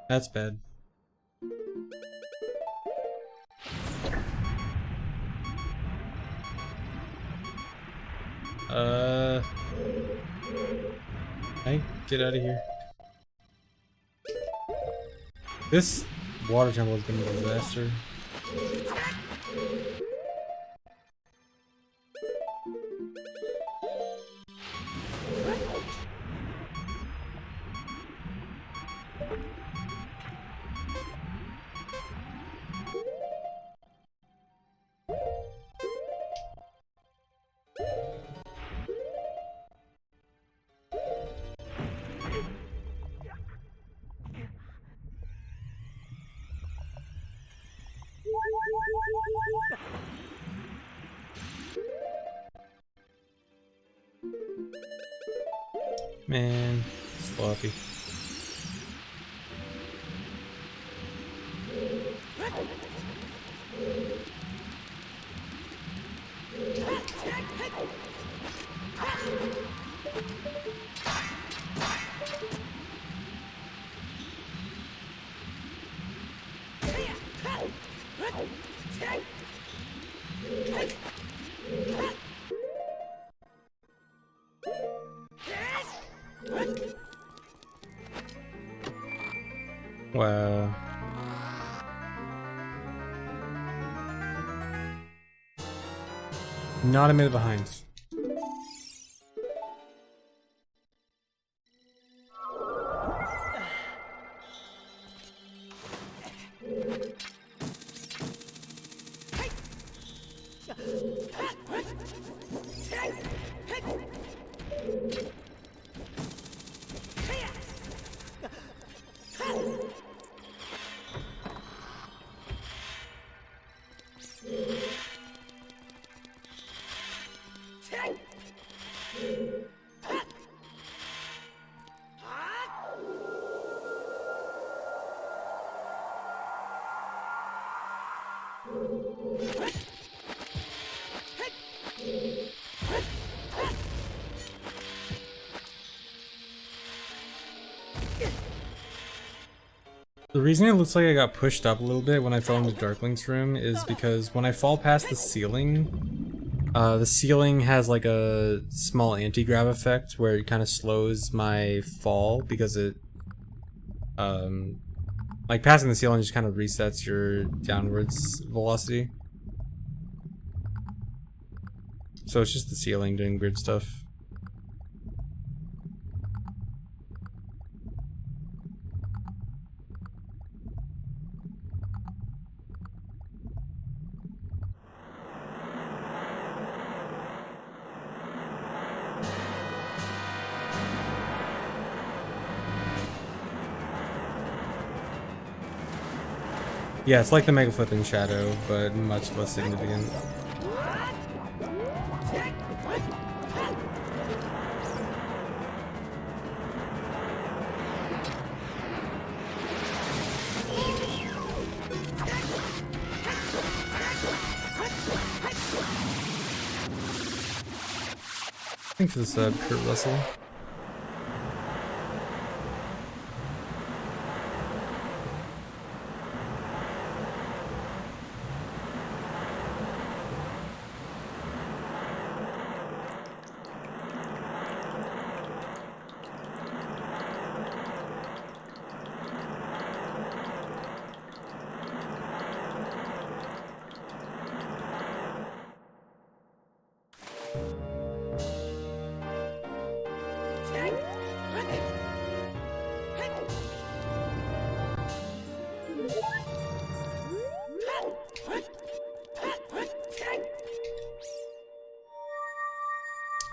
That's bad. Hey, get out of here. This water temple has been a disaster. Man, sloppy. Wow. Not a minute behind. The reason it looks like I got pushed up a little bit when I fell into Darkling's room is because when I fall past the ceiling has like a small anti-grav effect where it kind of slows my fall because it, like passing the ceiling just kind of resets your downwards velocity. So it's just the ceiling doing weird stuff. Yeah, it's like the Mega Flip in Shadow, but much less significant. Thanks for the sub, Kurt Russell.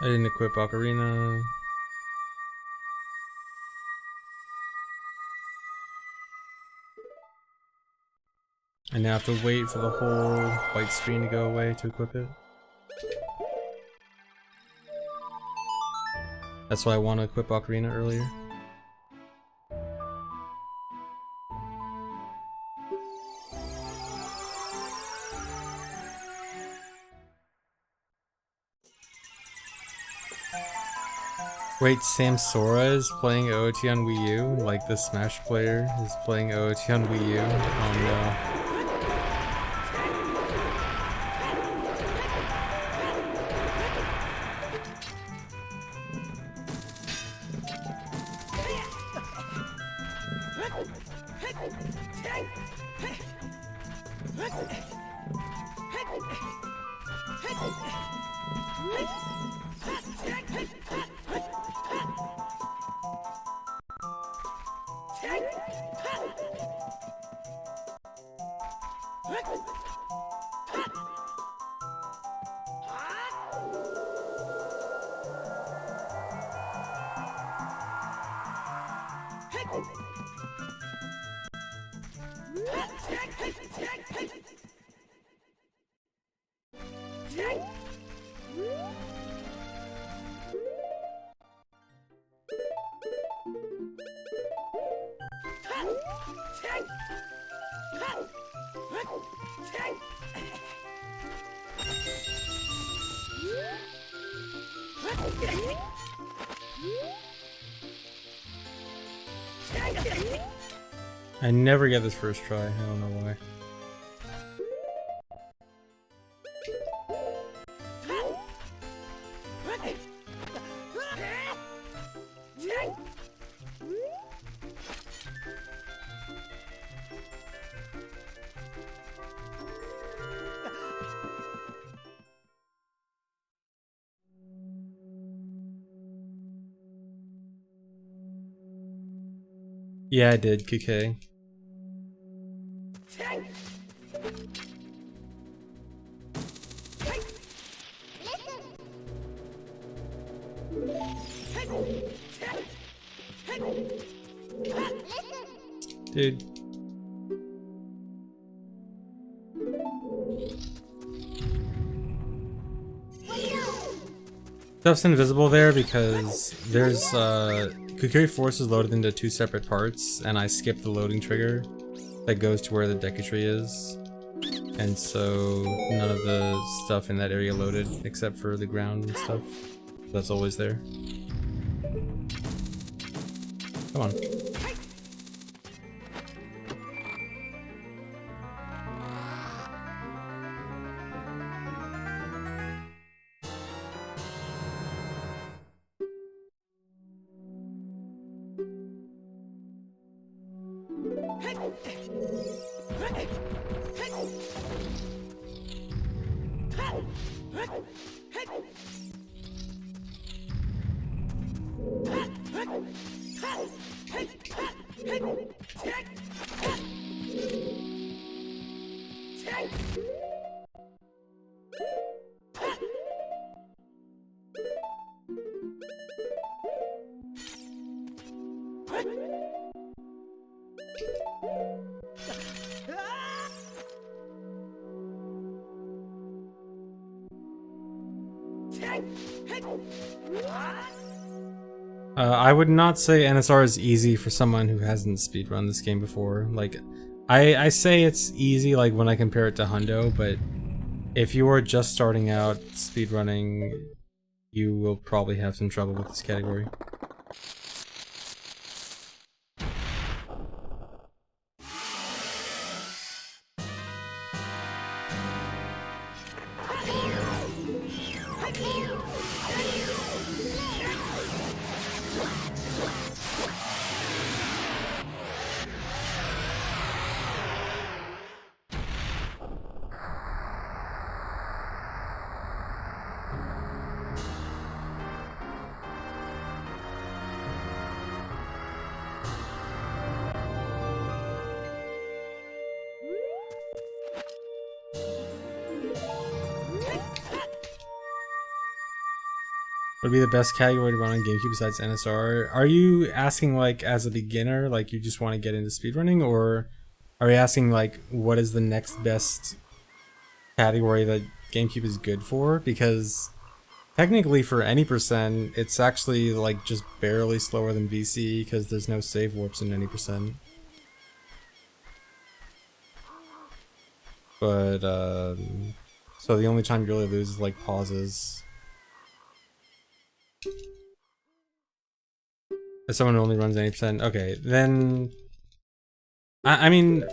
I didn't equip Ocarina. I now have to wait for the whole white screen to go away to equip it. That's why I want to equip Ocarina earlier. Wait, Sam Sora is playing OOT on Wii U? Like the Smash player is playing OOT on Wii U? Oh no. I never get this first try, I don't know why. Yeah, I did, KK. Dude. Stuff's invisible there because there's Kukuri Force is loaded into two separate parts, and I skipped the loading trigger that goes to where the Deku Tree is. And so none of the stuff in that area loaded except for the ground and stuff. That's always there. Come on. I would not say NSR is easy for someone who hasn't speedrun this game before. Like, I say it's easy like when I compare it to Hundo, but if you are just starting out speedrunning, you will probably have some trouble with this category. Would be the best category to run on GameCube besides NSR? Are you asking like as a beginner, like you just want to get into speedrunning, or are you asking like what is the next best category that GameCube is good for? Because technically for any percent, it's actually like just barely slower than VC because there's no save warps in any percent. But so the only time you really lose is like pauses. If someone only runs 80%, okay, then I mean,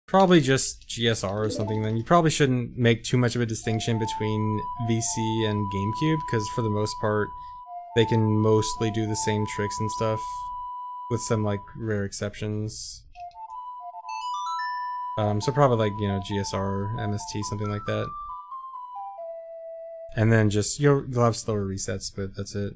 probably just GSR or something. Then you probably shouldn't make too much of a distinction between VC and GameCube, because for the most part, they can mostly do the same tricks and stuff, with some like rare exceptions. So probably like, you know, GSR, MST, something like that. And then just, you'll have slower resets, but that's it.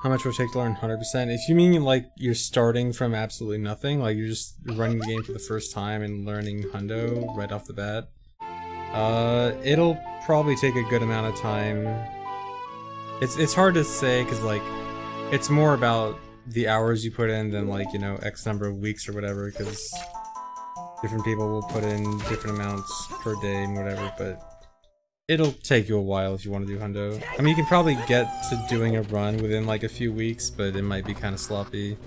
How much would it take to learn 100%? If you mean like you're starting from absolutely nothing, like you're just running the game for the first time and learning Hundo right off the bat, it'll probably take a good amount of time. It's hard to say because like it's more about the hours you put in than like, you know, X number of weeks or whatever, because different people will put in different amounts per day and whatever, but it'll take you a while if you want to do Hundo. I mean, you can probably get to doing a run within like a few weeks, but it might be kind of sloppy.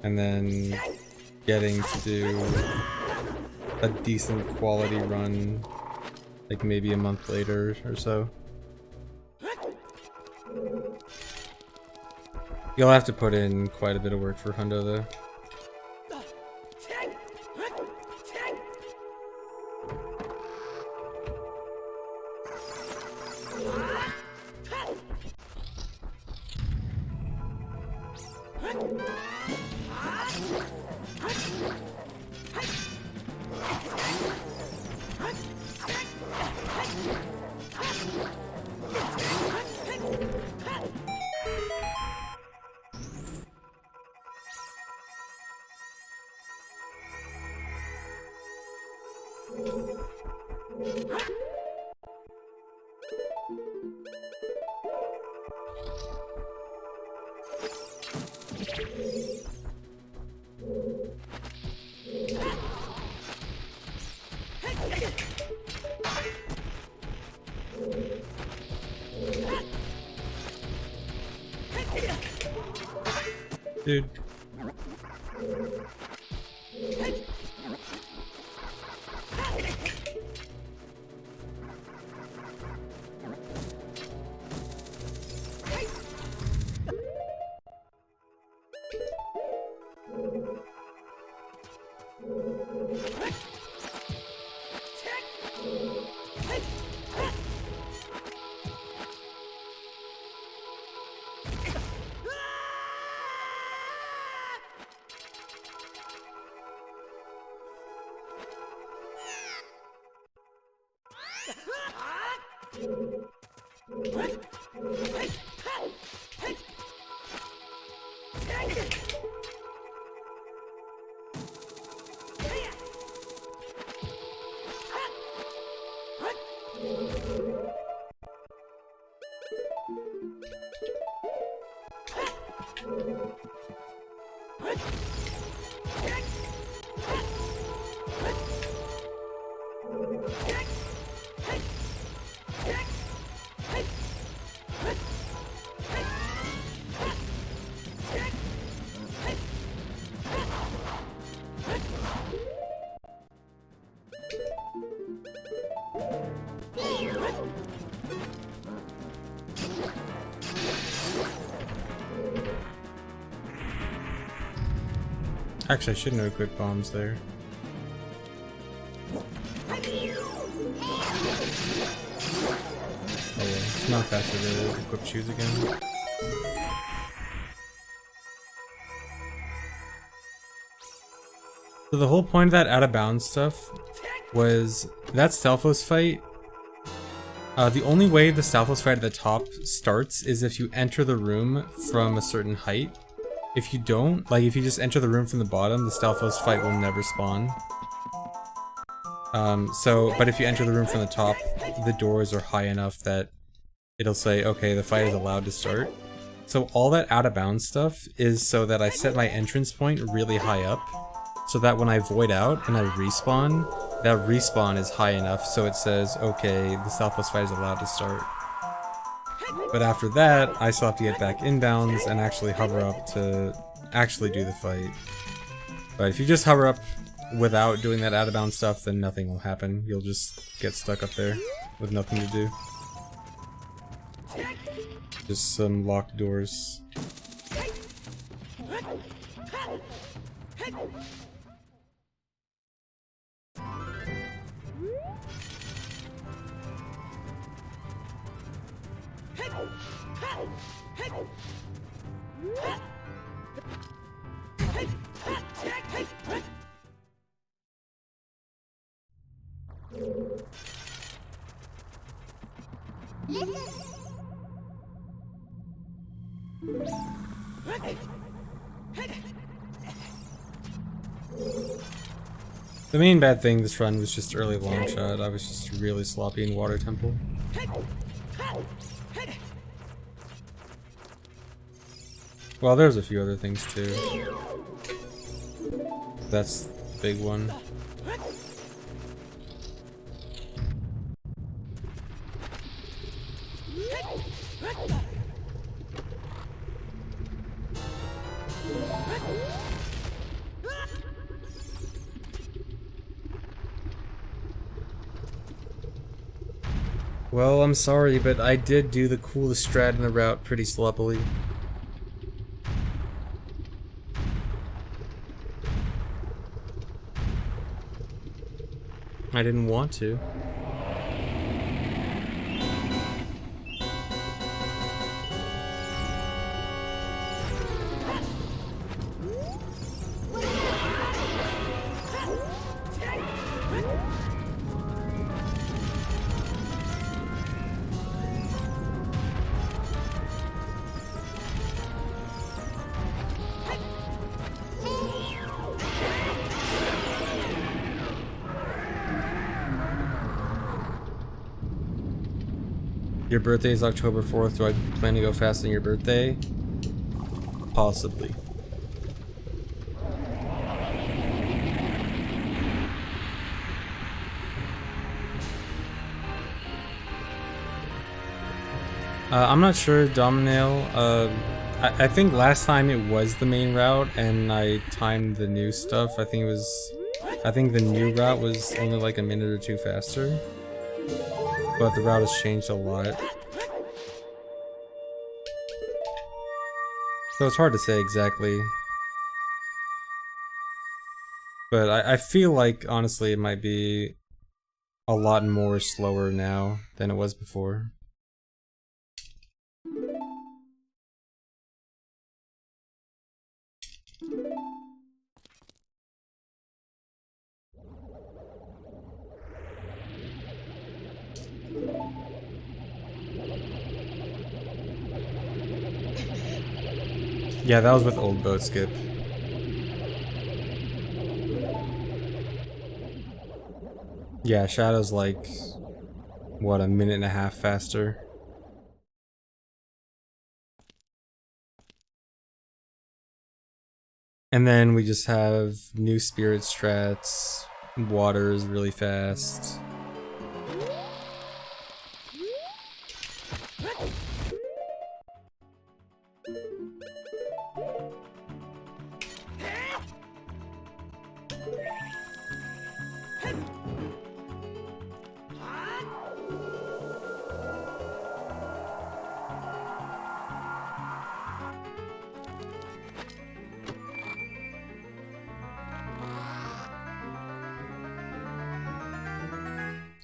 And then getting to do a decent quality run like maybe a month later or so. You'll have to put in quite a bit of work for Hundo though. Dude. Actually, I should know good bombs there. Oh well, it's not faster to equip shoes again. So the whole point of that out of bounds stuff was that Stalfos fight. The only way the Stalfos fight at the top starts is if you enter the room from a certain height. If you don't, like if you just enter the room from the bottom, the Stalfos fight will never spawn. But if you enter the room from the top, the doors are high enough that it'll say, okay, the fight is allowed to start. So all that out of bounds stuff is so that I set my entrance point really high up, so that when I void out and I respawn, that respawn is high enough so it says, okay, the Stalfos fight is allowed to start. But after that, I still have to get back inbounds and actually hover up to actually do the fight. But if you just hover up without doing that out of bounds stuff, then nothing will happen. You'll just get stuck up there with nothing to do. Just some locked doors. The main bad thing this run was just early long shot. I was just really sloppy in Water Temple. Well, there's a few other things too. That's the big one. Well, I'm sorry, but I did do the coolest strat in the route pretty sloppily. I didn't want to. Your birthday is October 4th. Do I plan to go fast on your birthday? Possibly. I'm not sure, Dominail. I think last time it was the main route and I timed the new stuff. I think the new route was only like a minute or two faster. But the route has changed a lot. So it's hard to say exactly. But I feel like, honestly, it might be a lot more slower now than it was before. Yeah, that was with old boat skip. Yeah, Shadow's like, what, a minute and a half faster? And then we just have new spirit strats, water is really fast.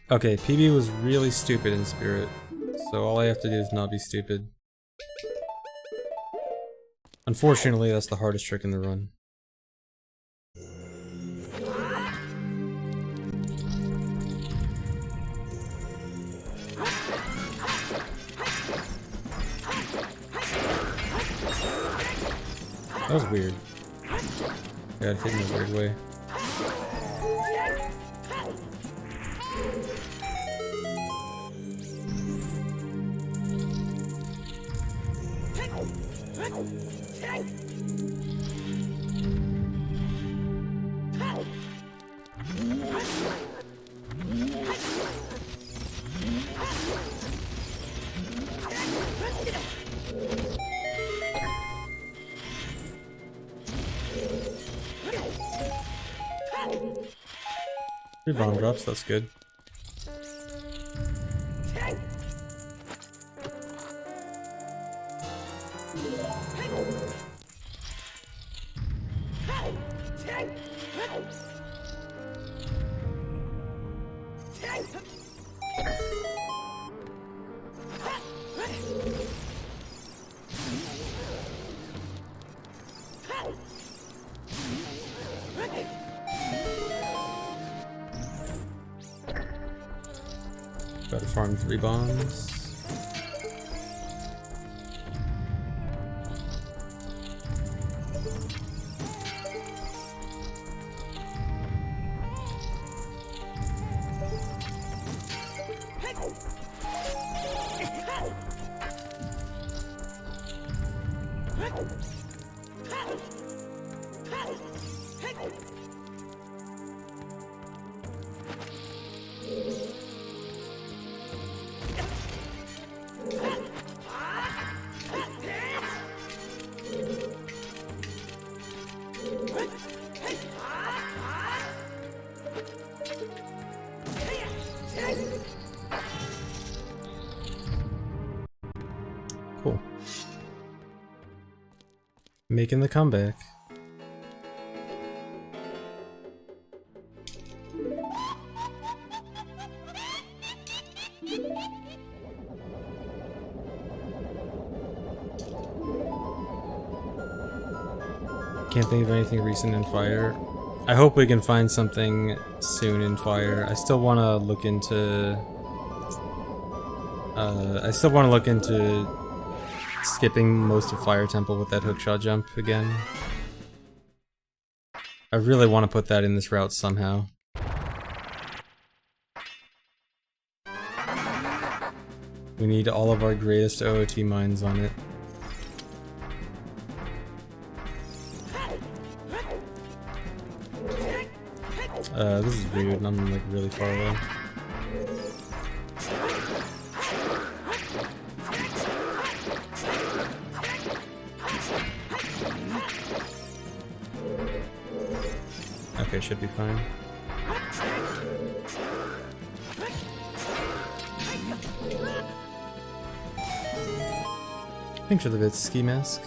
Okay, PB was really stupid in Spirit, so all I have to do is not be stupid. Unfortunately, that's the hardest trick in the run. That was weird. I got hit in a weird way. Three bomb drops, that's good. Gotta farm 3 bombs. Cool. Making the comeback. Can't think of anything recent in Fire. I hope we can find something soon in Fire. I still want to look into skipping most of Fire Temple with that hookshot jump again. I really want to put that in this route somehow. We need all of our greatest OOT minds on it. This is weird, and I'm like really far away. Okay, should be fine. Thanks for the bits, Ski Mask.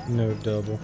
No double.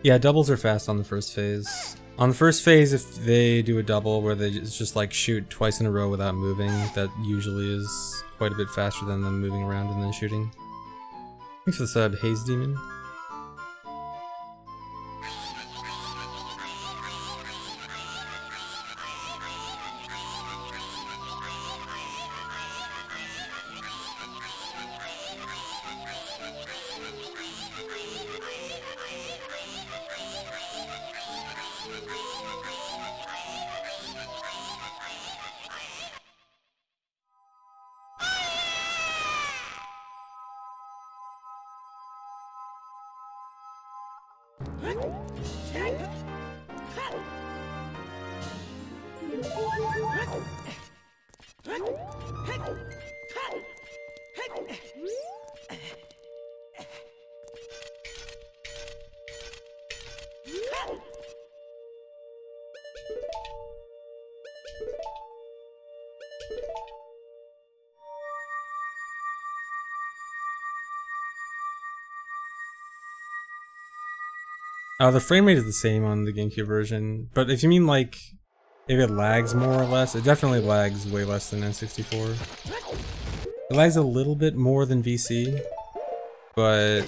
Yeah, doubles are fast on the first phase. On the first phase, if they do a double where they just like shoot twice in a row without moving, that usually is quite a bit faster than them moving around and then shooting. Thanks for the sub, Haze Demon. The frame rate is the same on the GameCube version, but if you mean like if it lags more or less, it definitely lags way less than N64. It lags a little bit more than VC, but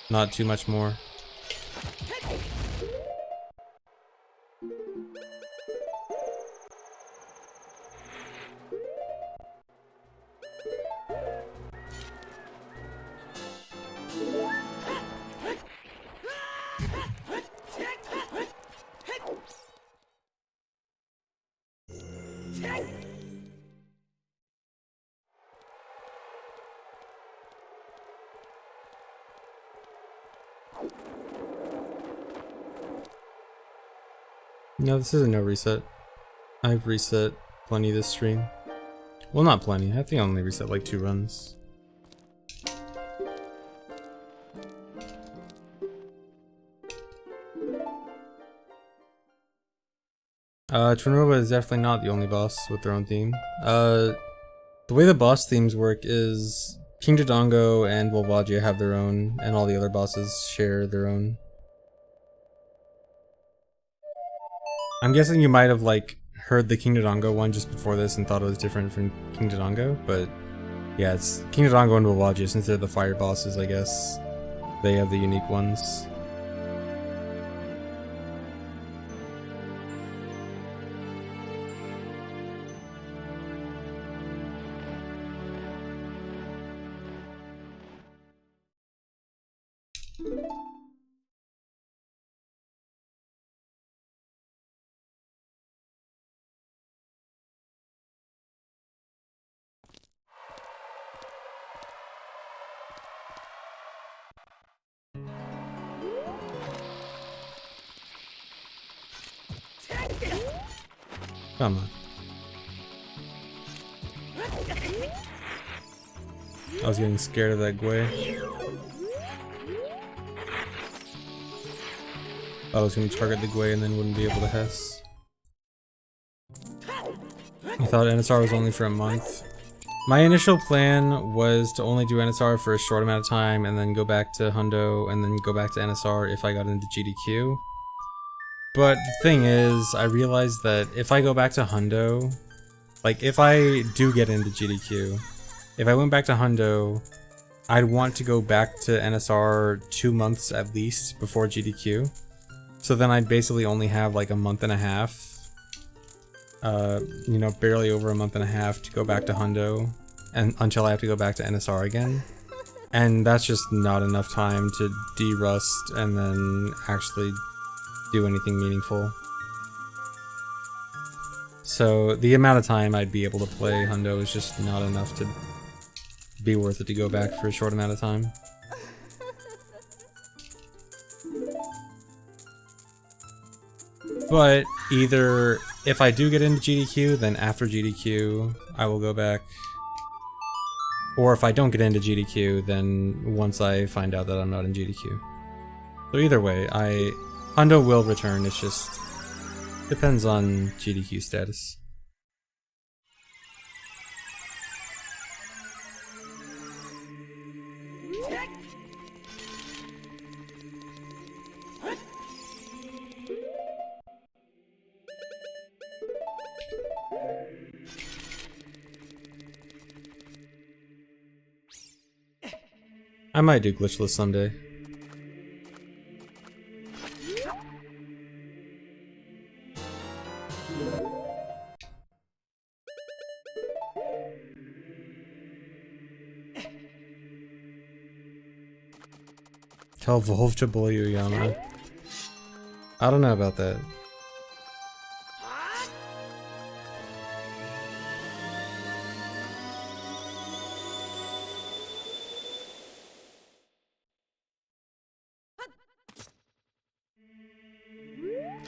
not too much more. No, this isn't no reset. I've reset plenty this stream. Well, not plenty. I think I only reset like 2 runs. Trinova is definitely not the only boss with their own theme. The way the boss themes work is King Dodongo and Volvagia have their own, and all the other bosses share their own. I'm guessing you might have like heard the King Dodongo one just before this and thought it was different from King Dodongo, but yeah, it's King Dodongo and Volvagia, since they're the fire bosses, I guess. They have the unique ones. Come on. I was getting scared of that Gwei. I was going to target the Gwei and then wouldn't be able to Hess. I thought NSR was only for a month. My initial plan was to only do NSR for a short amount of time and then go back to Hundo and then go back to NSR if I got into GDQ. But the thing is, I realized that if I go back to Hundo, like if I do get into GDQ, if I went back to Hundo, I'd want to go back to NSR 2 months at least before GDQ. So then I'd basically only have like a month and a half, you know, barely over a month and a half to go back to Hundo and until I have to go back to NSR again. And that's just not enough time to de-rust and then actually do anything meaningful. So the amount of time I'd be able to play Hundo is just not enough to be worth it to go back for a short amount of time. But either if I do get into GDQ, then after GDQ I will go back. Or if I don't get into GDQ, then once I find out that I'm not in GDQ. So either way, Hundo will return, it's just depends on GDQ status. I might do glitchless someday. Tell Volv to bully Uyama. I don't know about that.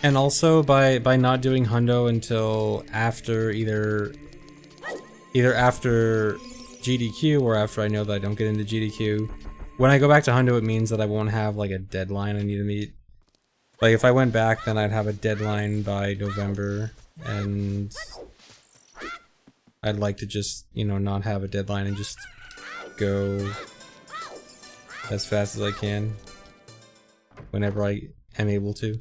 And also by not doing Hundo until after either after GDQ or after I know that I don't get into GDQ. When I go back to Hundo, it means that I won't have like a deadline I need to meet. Like if I went back, then I'd have a deadline by November, and I'd like to just, you know, not have a deadline and just go as fast as I can whenever I am able to.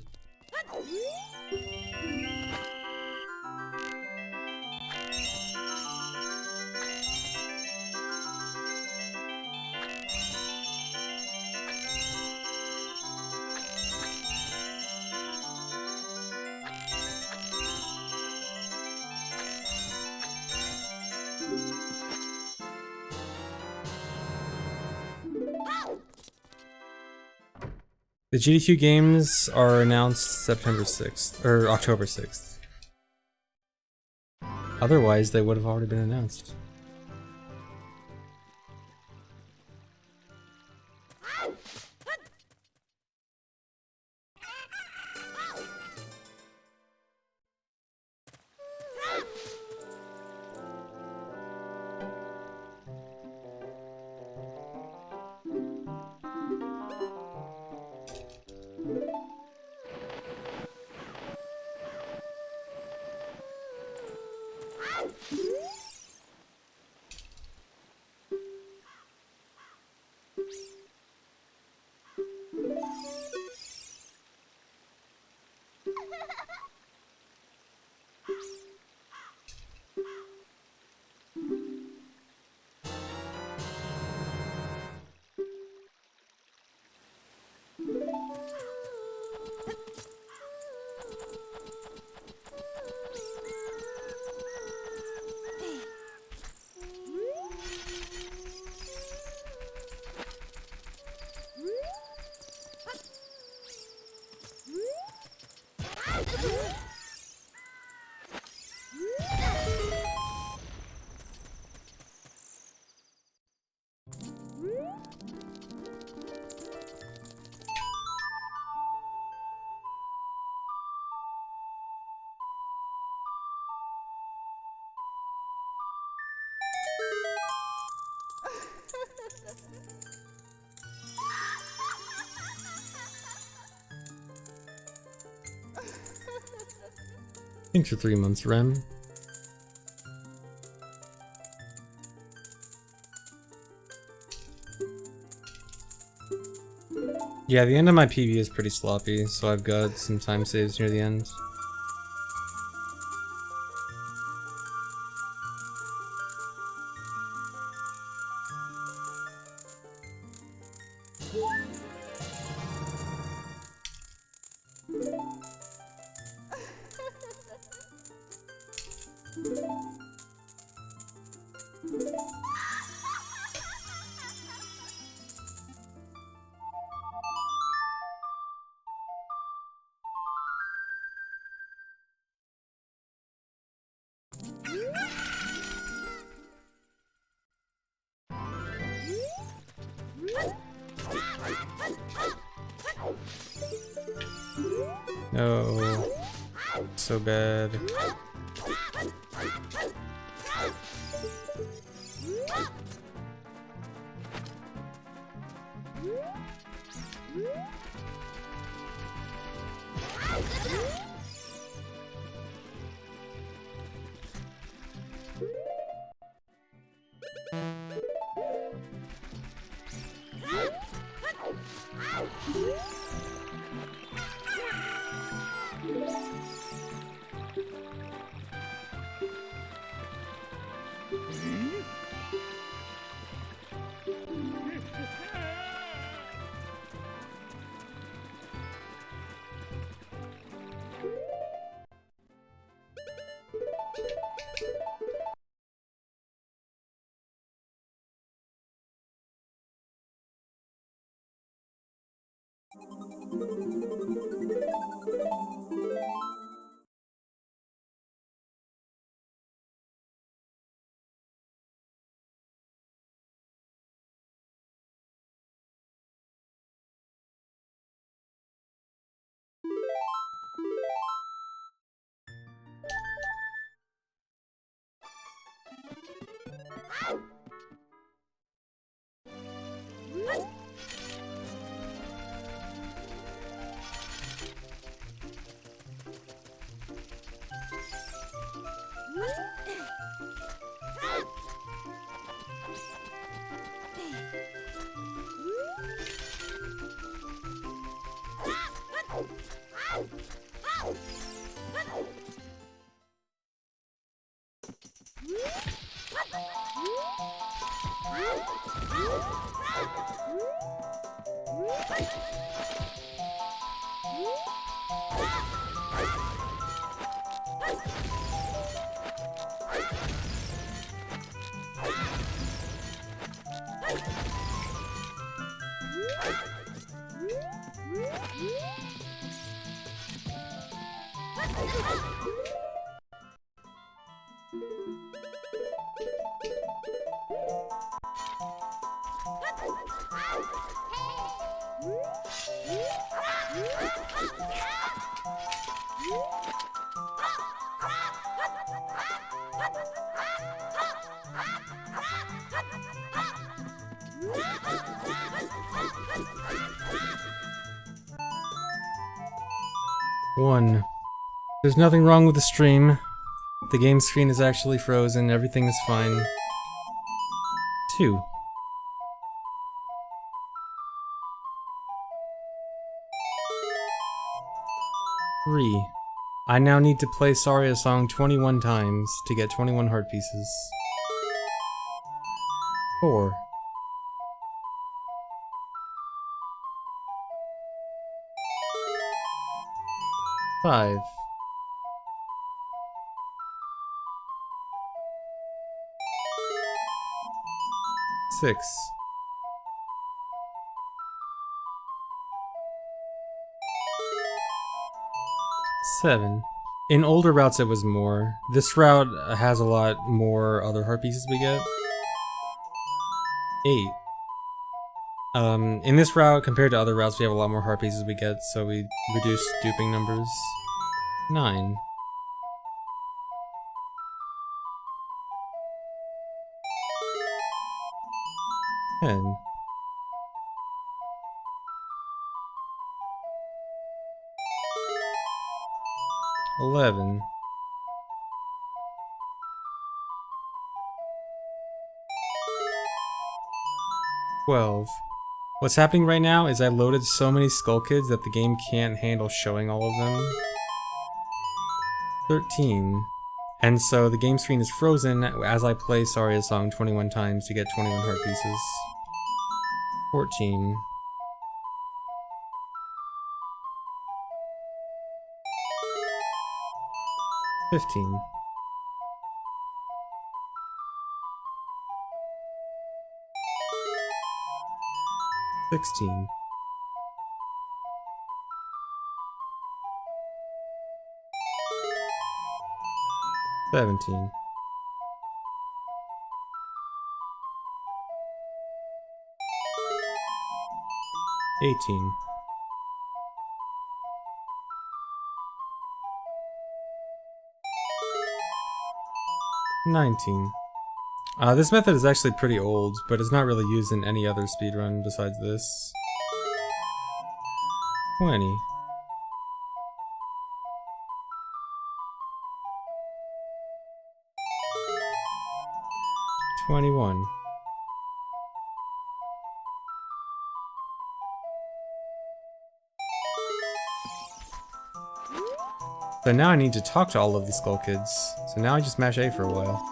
The GDQ games are announced September 6th, or October 6th. Otherwise, they would have already been announced. Thanks for 3 months, Rem. Yeah, the end of my PB is pretty sloppy, so I've got some time saves near the end. No. So bad. One. There's nothing wrong with the stream. The game screen is actually frozen, everything is fine. 2. 3. I now need to play Saria song 21 times to get 21 heart pieces. 4. 5. 6. 7. In older routes it was more. This route has a lot more other heart pieces we get. 8. In this route, compared to other routes, we have a lot more heart pieces we get, so we reduce duping numbers. 9. 10. 11. 12. What's happening right now is I loaded so many Skull Kids that the game can't handle showing all of them. 13. And so the game screen is frozen as I play Saria's song 21 times to get 21 heart pieces. 14. 15. 16. 17. 18. 19. This method is actually pretty old, but it's not really used in any other speedrun besides this. 20. 21. So now I need to talk to all of these Skull Kids. So now I just mash A for a while.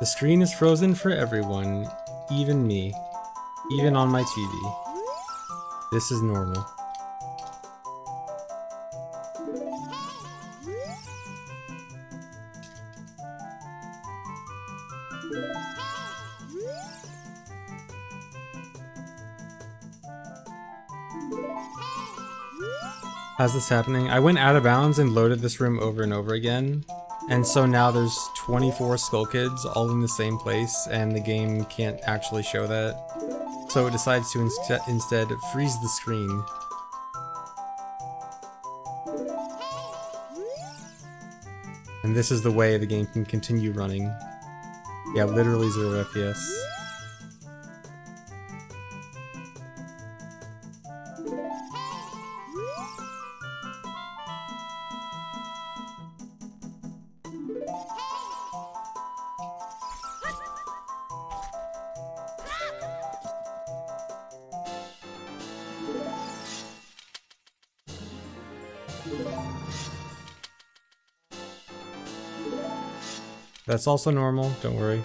The screen is frozen for everyone, even me, even on my TV. This is normal. How's this happening? I went out of bounds and loaded this room over and over again. And so now there's 24 Skull Kids all in the same place, and the game can't actually show that. So it decides to instead freeze the screen. And this is the way the game can continue running. Yeah, literally 0 FPS. That's also normal, don't worry.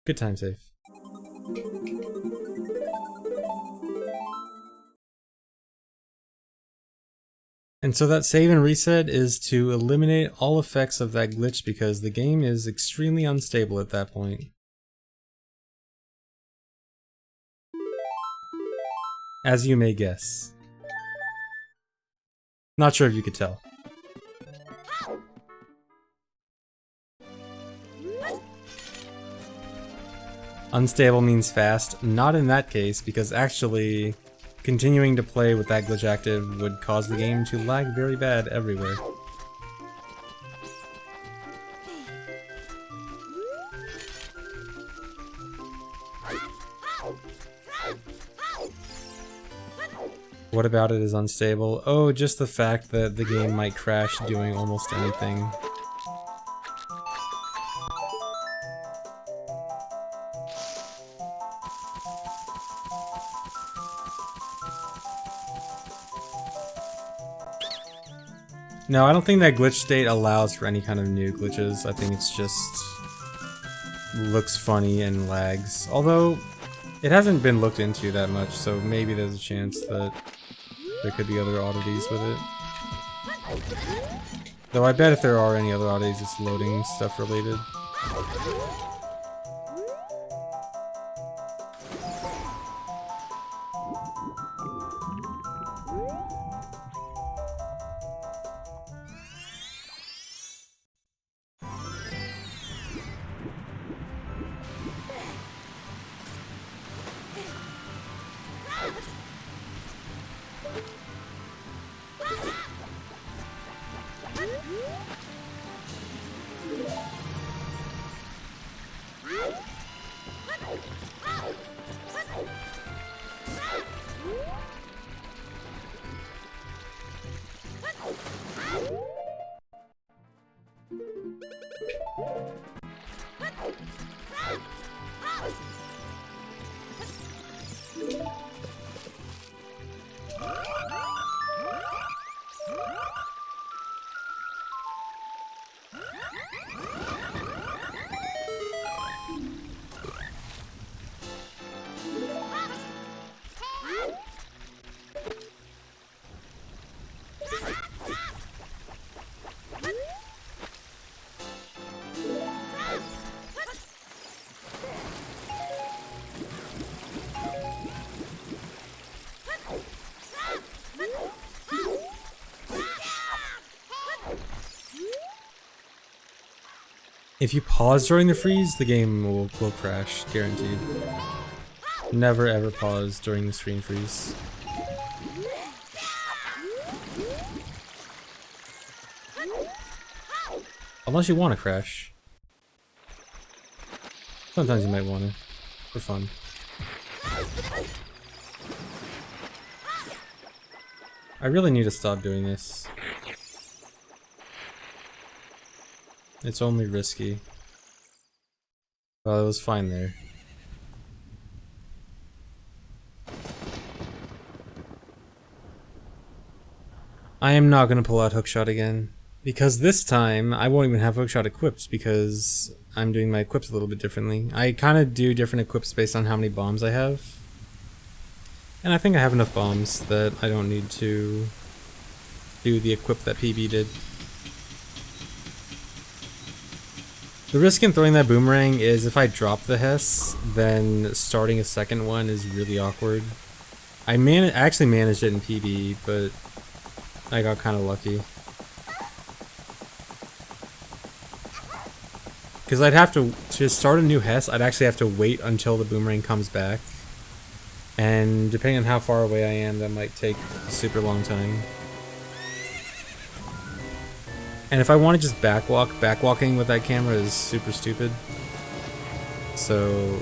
Good time save. And so that save and reset is to eliminate all effects of that glitch because the game is extremely unstable at that point. As you may guess. Not sure if you could tell. Unstable means fast. Not in that case, because actually continuing to play with that glitch active would cause the game to lag very bad everywhere. What about it is unstable? Oh, just the fact that the game might crash doing almost anything. No, I don't think that glitch state allows for any kind of new glitches. I think it's just looks funny and lags. Although, it hasn't been looked into that much, so maybe there's a chance that there could be other oddities with it. Though I bet if there are any other oddities, it's loading stuff related. If you pause during the freeze, the game will crash, guaranteed. Never ever pause during the screen freeze. Unless you want to crash. Sometimes you might want to, for fun. I really need to stop doing this. It's only risky. Well, it was fine there. I am not going to pull out hookshot again. Because this time, I won't even have hookshot equipped because I'm doing my equips a little bit differently. I kind of do different equips based on how many bombs I have. And I think I have enough bombs that I don't need to do the equip that PB did. The risk in throwing that boomerang is if I drop the Hess, then starting a second one is really awkward. I actually managed it in PB, but I got kind of lucky. Because I'd have to start a new Hess, I'd actually have to wait until the boomerang comes back. And depending on how far away I am, that might take a super long time. And if I want to just backwalking with that camera is super stupid. So,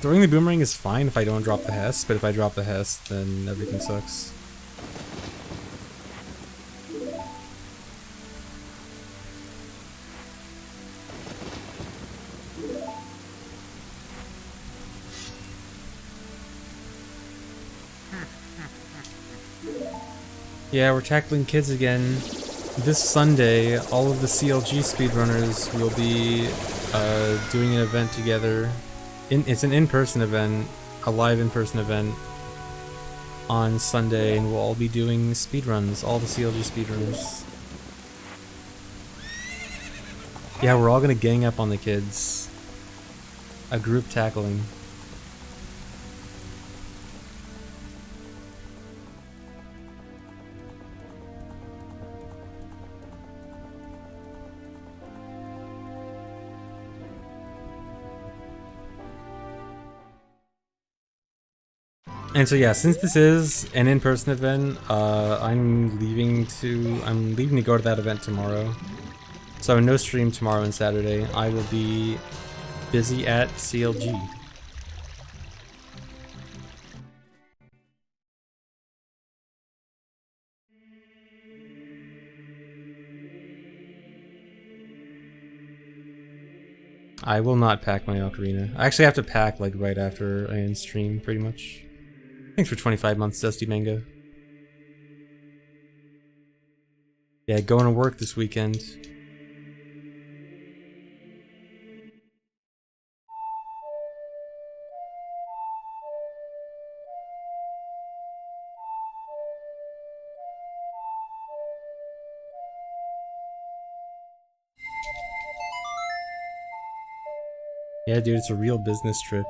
throwing the boomerang is fine if I don't drop the Hess, but if I drop the Hess, then everything sucks. Yeah, we're tackling kids again. This Sunday, all of the CLG speedrunners will be doing an event together it's an in-person event, a live in-person event on Sunday, and we'll all be doing speedruns, all the CLG speedruns. Yeah, we're all gonna gang up on the kids. A group tackling. And so yeah, since this is an in-person event, I'm leaving to go to that event tomorrow. So no stream tomorrow and Saturday. I will be busy at CLG. I will not pack my Ocarina. I actually have to pack like right after I end stream, pretty much. Thanks for 25 months, Dusty Mango. Yeah, going to work this weekend. Yeah, dude, it's a real business trip.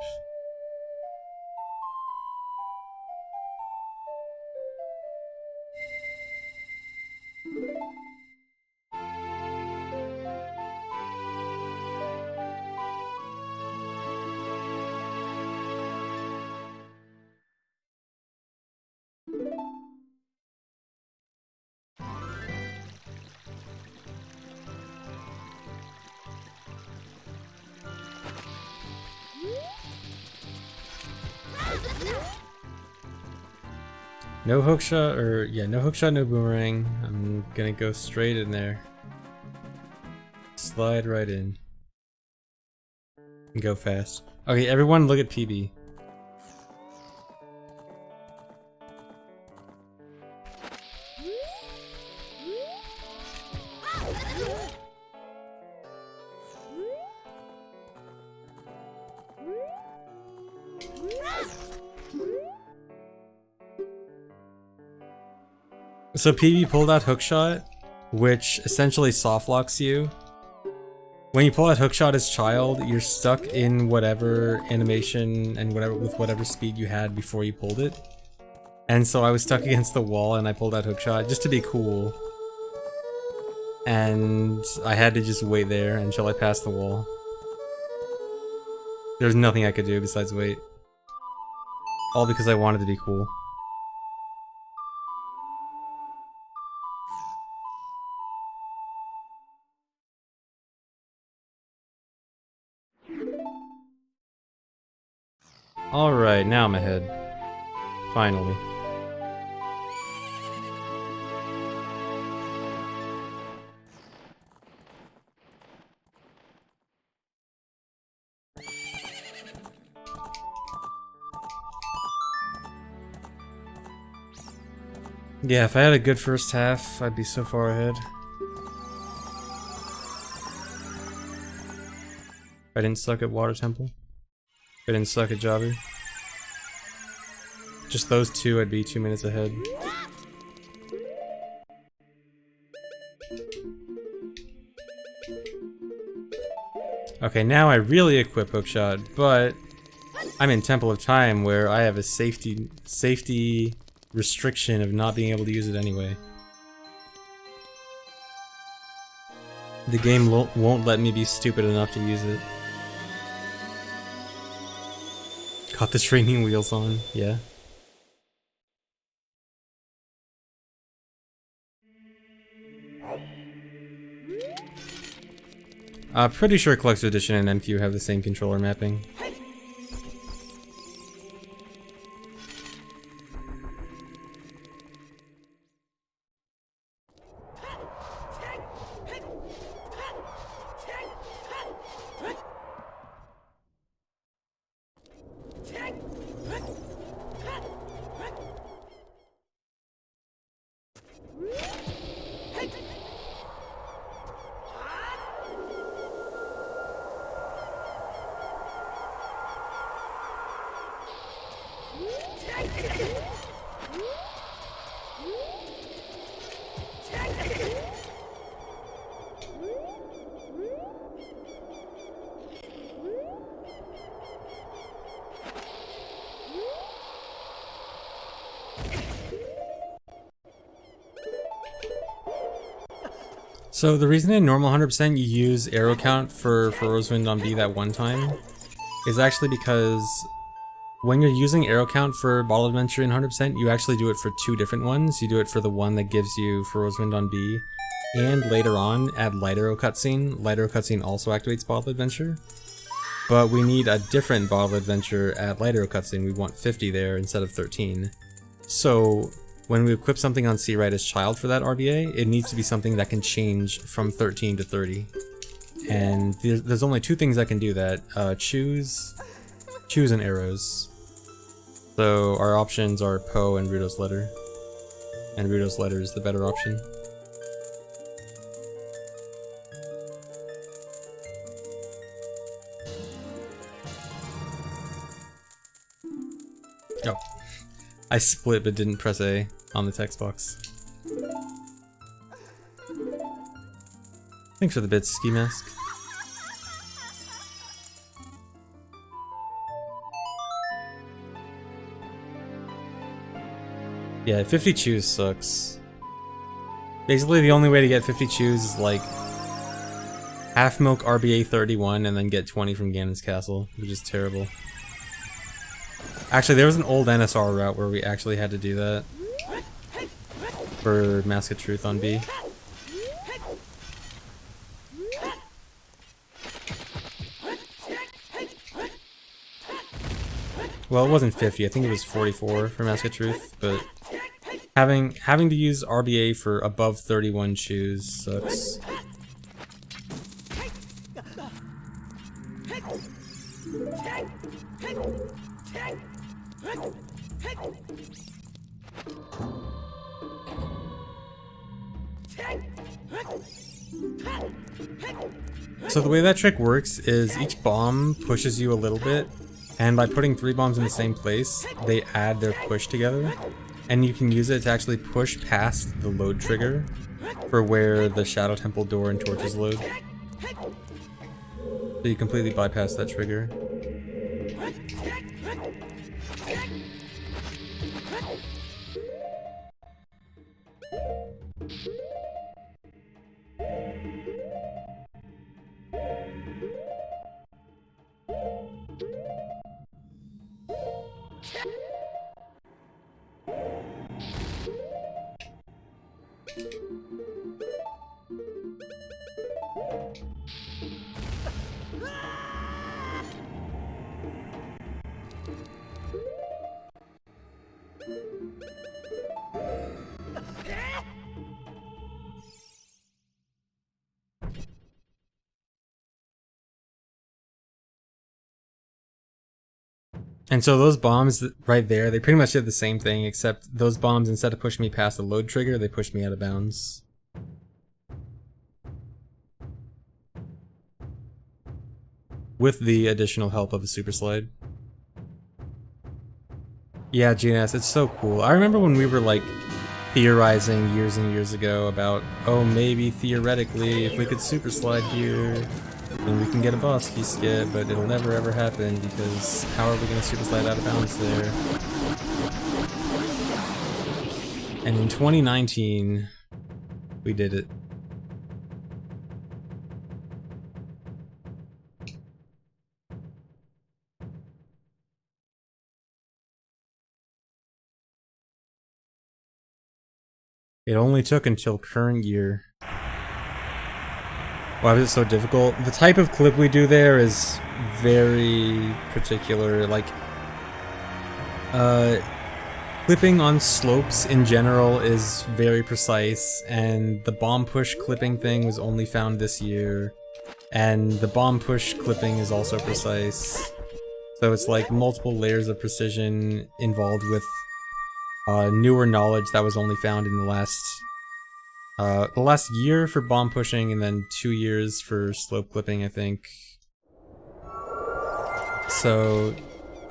No hookshot, or yeah, no hookshot, no boomerang. I'm gonna go straight in there. Slide right in. And go fast. Okay, everyone look at PB. So PB pulled out hookshot, which essentially softlocks you. When you pull out hookshot as child, you're stuck in whatever animation and with whatever speed you had before you pulled it. And so I was stuck against the wall and I pulled out hookshot just to be cool. And I had to just wait there until I passed the wall. There's nothing I could do besides wait. All because I wanted to be cool. Alright, now I'm ahead. Finally. Yeah, if I had a good first half, I'd be so far ahead. I didn't suck at Water Temple. I didn't suck at Jobber. Just those two, I'd be 2 minutes ahead. Okay, now I really equip hookshot, but I'm in Temple of Time where I have a safety restriction of not being able to use it anyway. The game won't let me be stupid enough to use it. Got the training wheels on, yeah. Pretty sure Collector's Edition and MQ have the same controller mapping. So the reason in normal 100% you use arrow count for Rosewind on B that one time is actually because when you're using arrow count for Bottle Adventure in 100%, you actually do it for two different ones. You do it for the one that gives you for Rosewind on B, and later on add Light Arrow cutscene. Light Arrow cutscene also activates Bottle Adventure. But we need a different Bottle Adventure at Light Arrow cutscene. We want 50 there instead of 13. So when we equip something on C right as child for that RBA, it needs to be something that can change from 13 to 30. And there's only two things that can do that. Choose and arrows. So our options are Poe and Ruto's Letter. And Ruto's Letter is the better option. Oh. I split but didn't press A on the text box. Thanks for the bits, Ski Mask. Yeah, 50 choose sucks. Basically, the only way to get 50 choose is like half milk RBA 31 and then get 20 from Ganon's Castle, which is terrible. Actually, there was an old NSR route where we actually had to do that for Mask of Truth on B. Well, it wasn't 50, I think it was 44 for Mask of Truth, but having to use RBA for above 31 choose sucks. So the way that trick works is each bomb pushes you a little bit, and by putting 3 bombs in the same place, they add their push together, and you can use it to actually push past the load trigger for where the Shadow Temple door and torches load. So you completely bypass that trigger. And so those bombs right there, they pretty much did the same thing, except those bombs, instead of pushing me past the load trigger, they pushed me out of bounds. With the additional help of a super slide. Yeah, GNS, it's so cool. I remember when we were like theorizing years and years ago about, oh, maybe theoretically if we could super slide here, then we can get a boss key skip, but it'll never ever happen because how are we going to super slide out of bounds there? And in 2019, we did it. It only took until current year. Why was it so difficult? The type of clip we do there is very particular. Like, clipping on slopes in general is very precise, and the bomb push clipping thing was only found this year, and the bomb push clipping is also precise. So it's like multiple layers of precision involved with newer knowledge that was only found in the last year for bomb pushing, and then 2 years for slope clipping, I think. So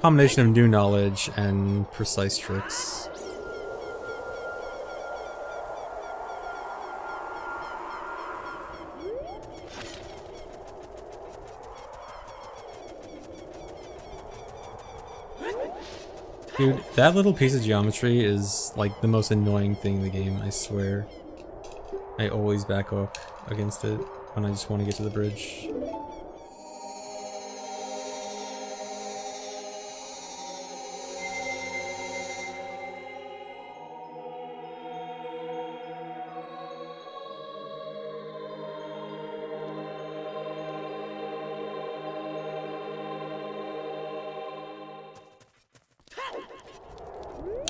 combination of new knowledge and precise tricks. Dude, that little piece of geometry is like the most annoying thing in the game, I swear. I always back up against it when I just want to get to the bridge.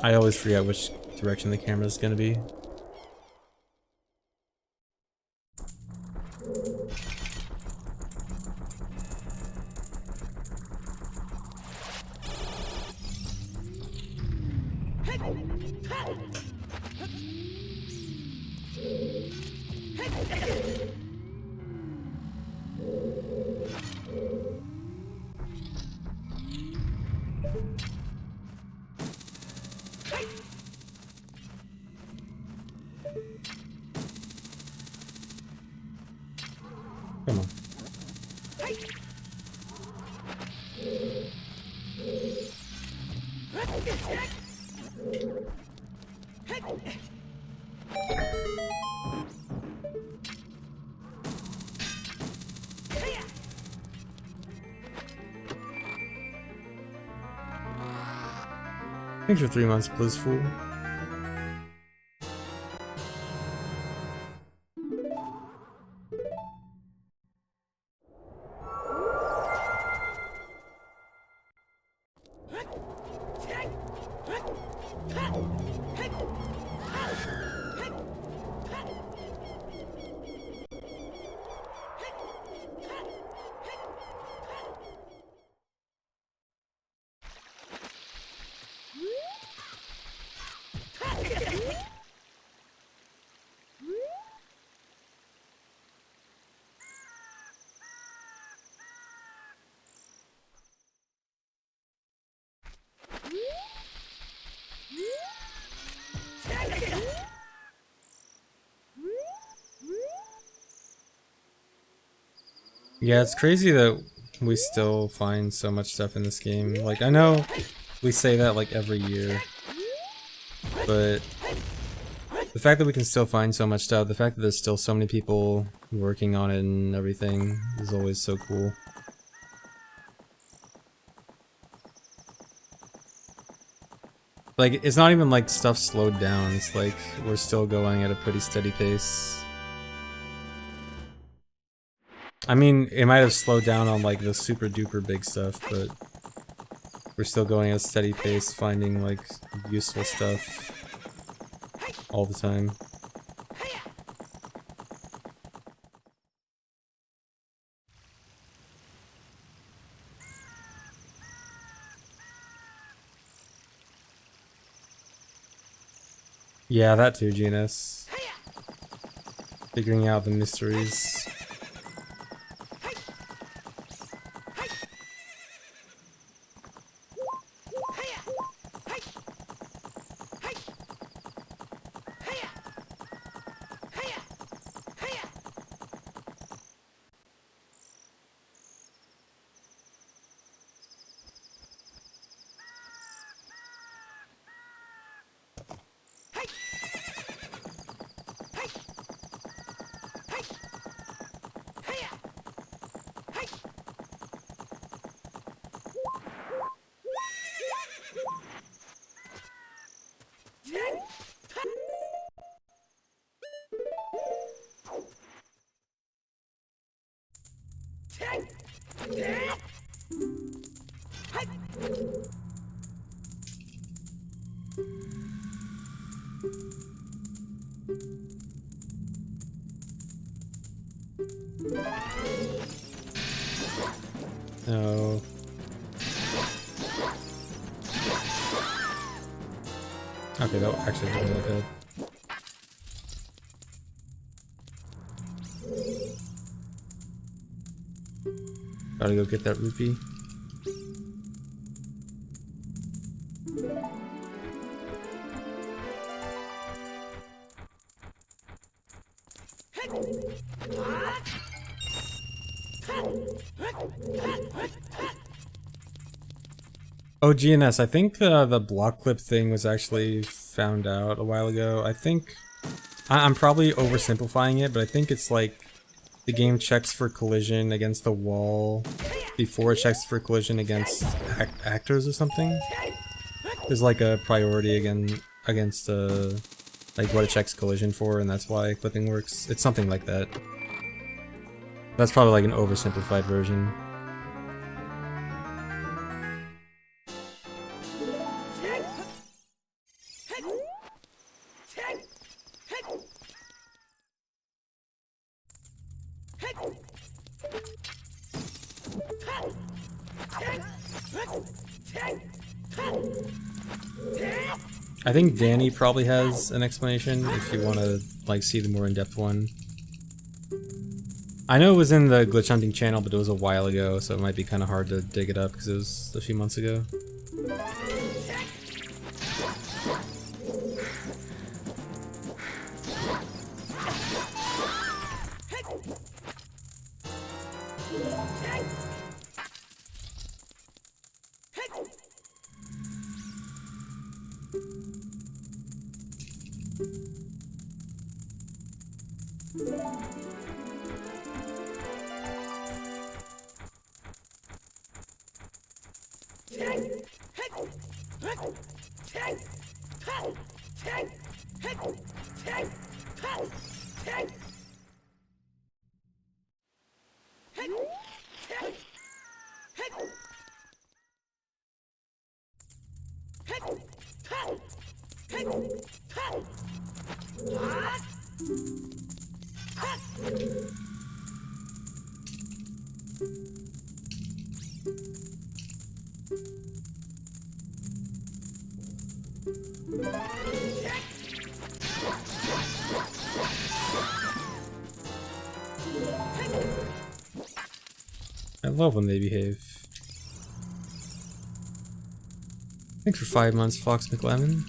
I always forget which direction the camera is gonna be. Come on. Thanks for 3 months, Blissful. Yeah, it's crazy that we still find so much stuff in this game. Like, I know we say that like every year, but the fact that we can still find so much stuff, the fact that there's still so many people working on it and everything is always so cool. Like, it's not even like stuff slowed down, it's like we're still going at a pretty steady pace. I mean, it might have slowed down on like the super duper big stuff, but we're still going at a steady pace, finding like useful stuff all the time. Yeah, that too, Genus. Figuring out the mysteries. No. Okay, that actually wasn't that good. Gotta go get that rupee. Oh, GNS, I think the block clip thing was actually found out a while ago. I think, I'm probably oversimplifying it, but I think it's like the game checks for collision against the wall before it checks for collision against actors or something. There's like a priority against like what it checks collision for, and that's why clipping works. It's something like that. That's probably like an oversimplified version. I think Danny probably has an explanation if you want to like see the more in-depth one. I know it was in the glitch hunting channel, but it was a while ago, so it might be kind of hard to dig it up because it was a few months ago. I love when they behave. Thanks for 5 months, Fox McLemmon.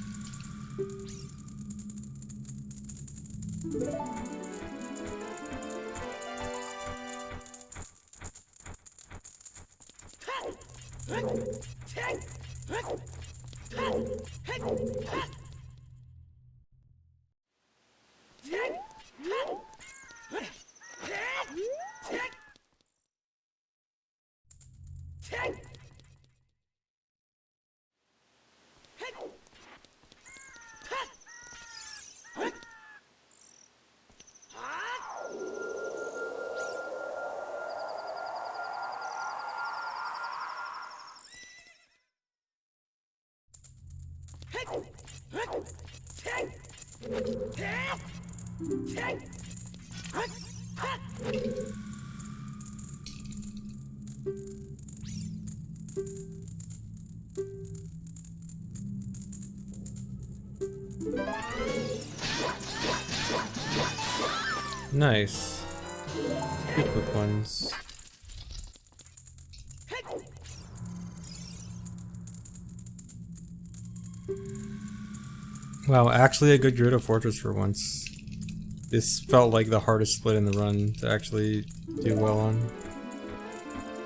Nice. Good quick ones. Wow, actually a good Gerudo Fortress for once. This felt like the hardest split in the run to actually do well on.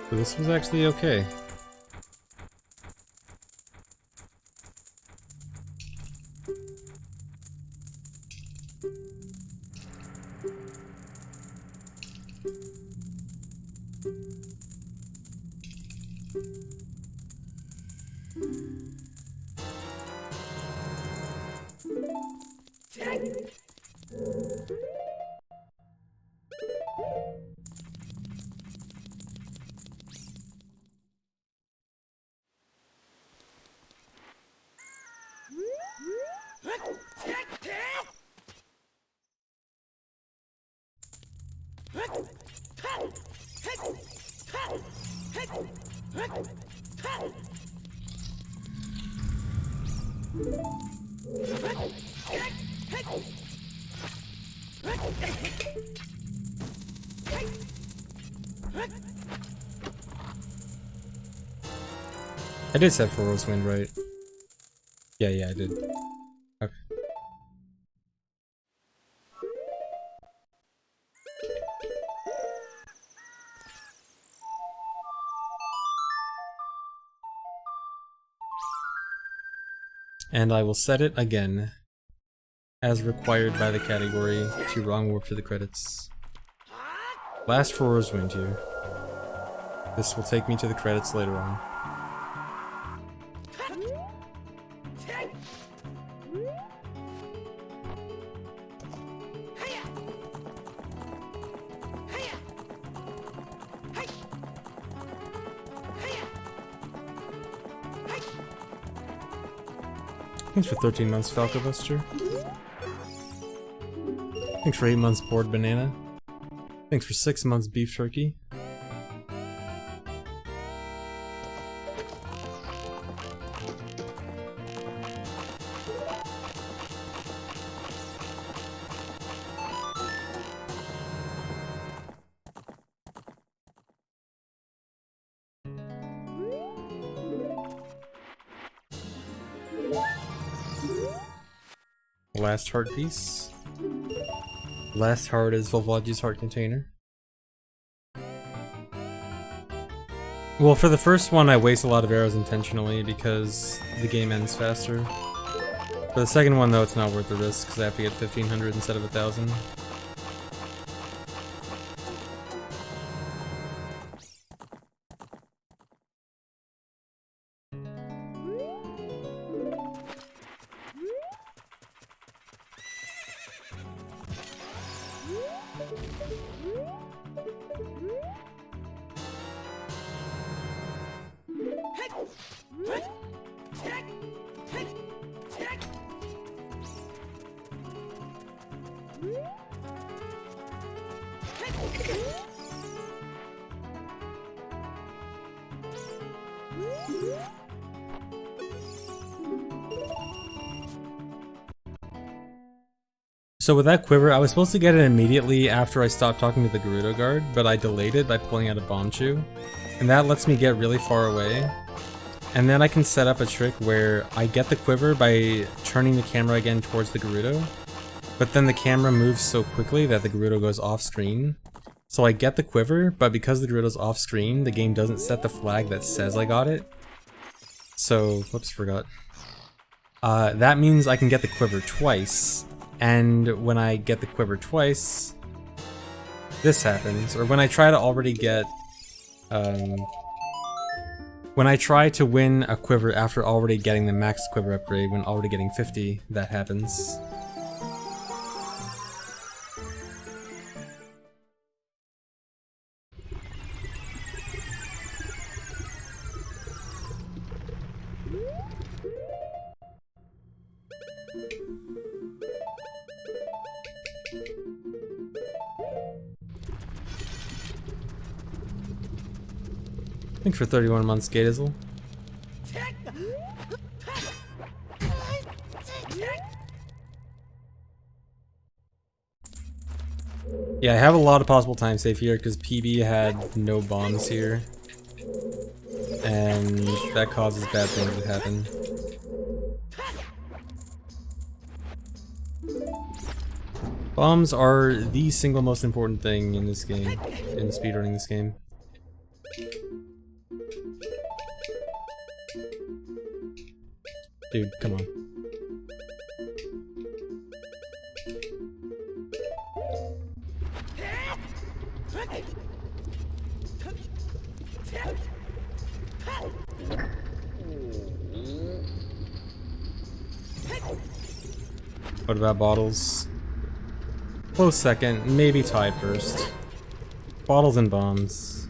But this was actually okay. I did set for Rosewind right. Yeah, I did. Okay. And I will set it again, as required by the category, to wrong warp to the credits. Last 4 rows win here. This will take me to the credits later on. Thanks for 13 months, Falco Buster. Thanks for 8 months, Bored Banana. Thanks for 6 months, Beef Turkey. Last heart piece. Last heart is Volvagi's heart container. Well, for the first one, I waste a lot of arrows intentionally because the game ends faster. For the second one, though, it's not worth the risk because I have to get 1,500 instead of 1,000. So with that quiver, I was supposed to get it immediately after I stopped talking to the Gerudo guard, but I delayed it by pulling out a bomb chew, and that lets me get really far away. And then I can set up a trick where I get the quiver by turning the camera again towards the Gerudo, but then the camera moves so quickly that the Gerudo goes off screen. So I get the quiver, but because the Gerudo's off screen, the game doesn't set the flag that says I got it. So, whoops, forgot. That means I can get the quiver twice. And when I get the quiver twice, this happens. Or when I try to already get, when I try to win a quiver after already getting the max quiver upgrade, when already getting 50, that happens. Thanks for 31 months, Gatizzle. Yeah, I have a lot of possible time save here because PB had no bombs here. And that causes bad things to happen. Bombs are the single most important thing in this game, in speedrunning this game. Dude, come on. What about bottles? Close second, maybe tied first. Bottles and bombs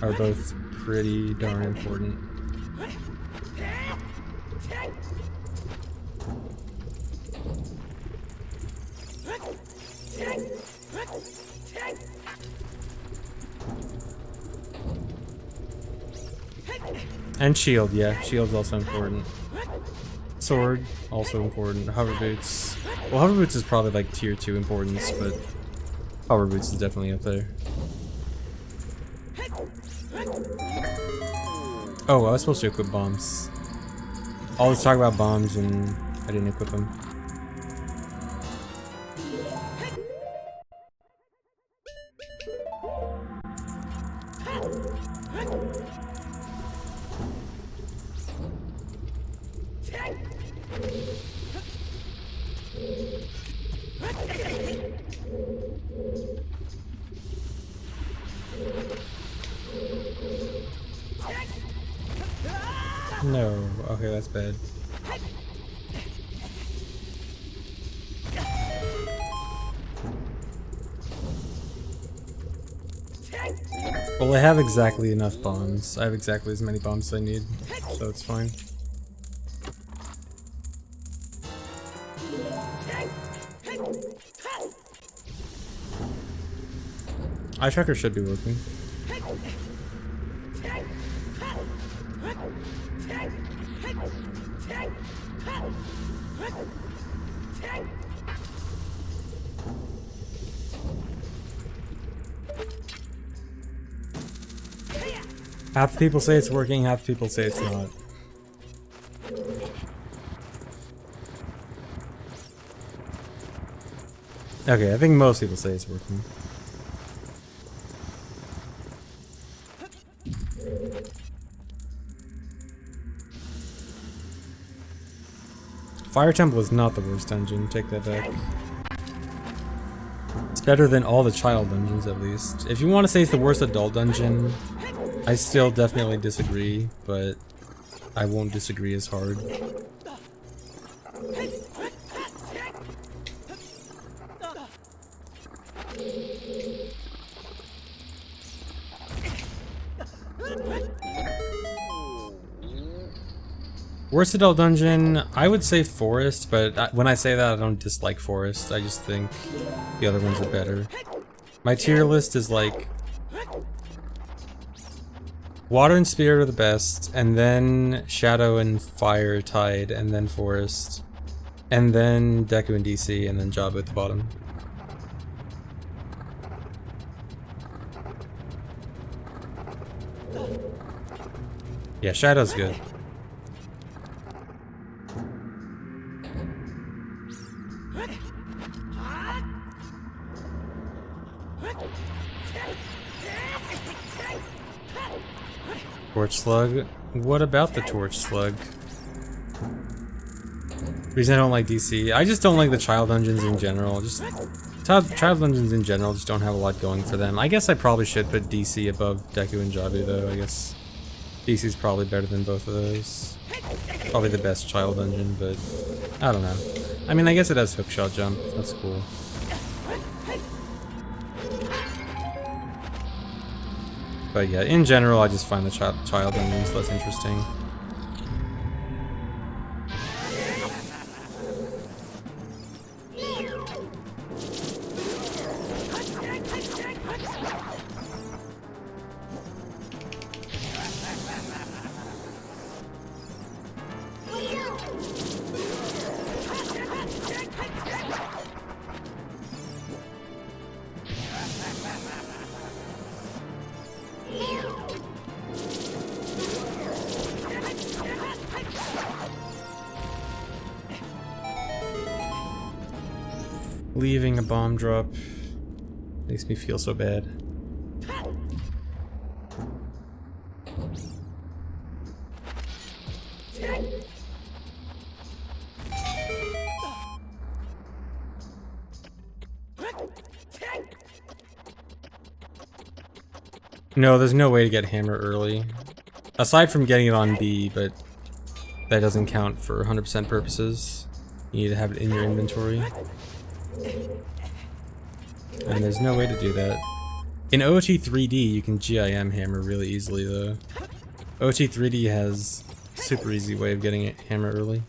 are both pretty darn important. And shield, yeah, shield's also important. Sword, also important. Hover boots. Well, hover boots is probably like tier 2 importance, but hover boots is definitely up there. Oh, I was supposed to equip bombs. all this talk about bombs and I didn't equip them. No, okay, that's bad. Well, I have exactly enough bombs. I have exactly as many bombs as I need, so it's fine. Eye tracker should be working. Half the people say it's working, half the people say it's not. Okay, I think most people say it's working. Fire Temple is not the worst dungeon, take that back. It's better than all the child dungeons, at least. If you want to say it's the worst adult dungeon, I still definitely disagree, but I won't disagree as hard. Worst adult dungeon, I would say Forest, but when I say that, I don't dislike Forest. I just think the other ones are better. My tier list is like Water and Spirit are the best, and then Shadow and Fire Tide, and then Forest, and then Deku and DC, and then Jabu at the bottom. Yeah, Shadow's good. Torch Slug? What about the Torch Slug? Reason I don't like DC. I just don't like the child dungeons in general. Just child dungeons in general just don't have a lot going for them. I guess I probably should put DC above Deku and Jabu though. I guess DC's probably better than both of those. Probably the best child dungeon, but I don't know. I mean, I guess it has hookshot jump. That's cool. But yeah, in general, I just find the child dungeons less interesting. Leaving a bomb drop makes me feel so bad. No, there's no way to get hammer early. Aside from getting it on B, but that doesn't count for 100% purposes. You need to have it in your inventory. And there's no way to do that. In OT 3D, you can GIM hammer really easily though. OT 3D has a super easy way of getting it hammer early.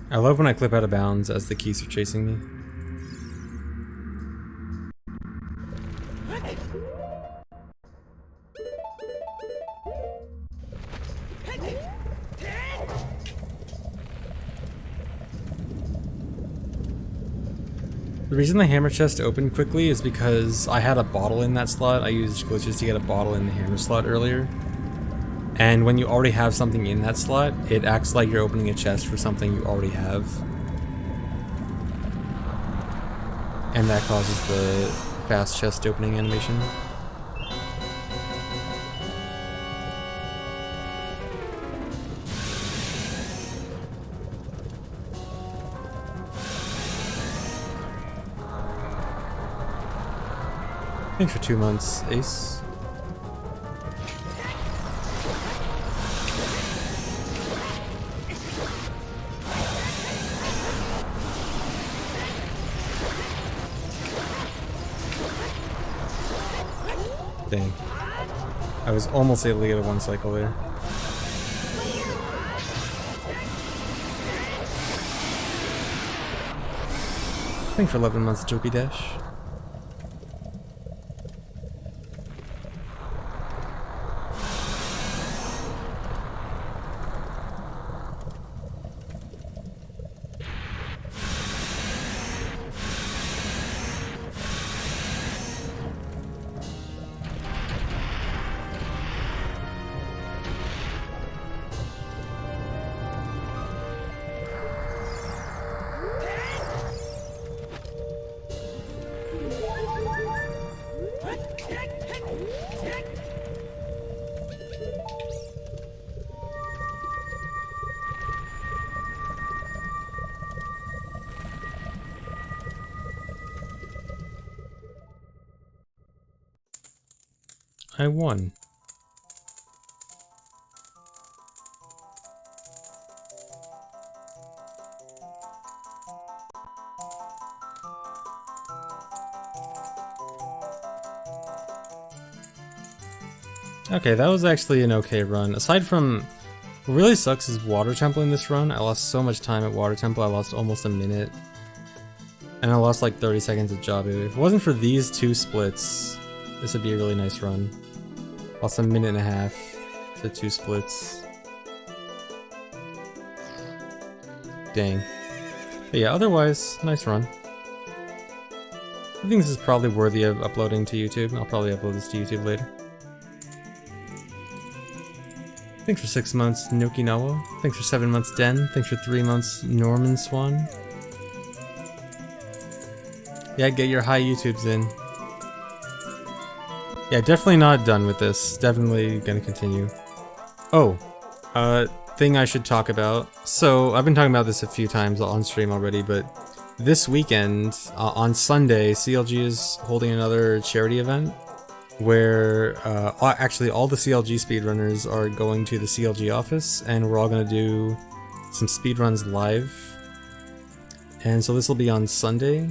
I love when I clip out of bounds as the keys are chasing me. The reason the hammer chest opened quickly is because I had a bottle in that slot. I used glitches to get a bottle in the hammer slot earlier. And when you already have something in that slot, it acts like you're opening a chest for something you already have. And that causes the fast chest opening animation. Thanks for 2 months, Ace. Dang. I was almost able to get a 1 cycle there. Thanks for 11 months, Joby Dash. I won. Okay, that was actually an okay run. Aside from, what really sucks is water temple in this run. I lost so much time at water temple. I lost almost a minute. And I lost like 30 seconds at Jabu. If it wasn't for these 2 splits, this would be a really nice run. Lost a minute and a half to 2 splits. Dang. But yeah, otherwise, nice run. I think this is probably worthy of uploading to YouTube. I'll probably upload this to YouTube later. Thanks for 6 months, Nokinawa. Thanks for 7 months, Den. Thanks for 3 months, Norman Swan. Yeah, get your high YouTubes in. Yeah, definitely not done with this. Definitely gonna continue. Oh, thing I should talk about. So, I've been talking about this a few times on stream already, but this weekend, on Sunday, CLG is holding another charity event where actually all the CLG speedrunners are going to the CLG office and we're all gonna do some speedruns live. And so this will be on Sunday.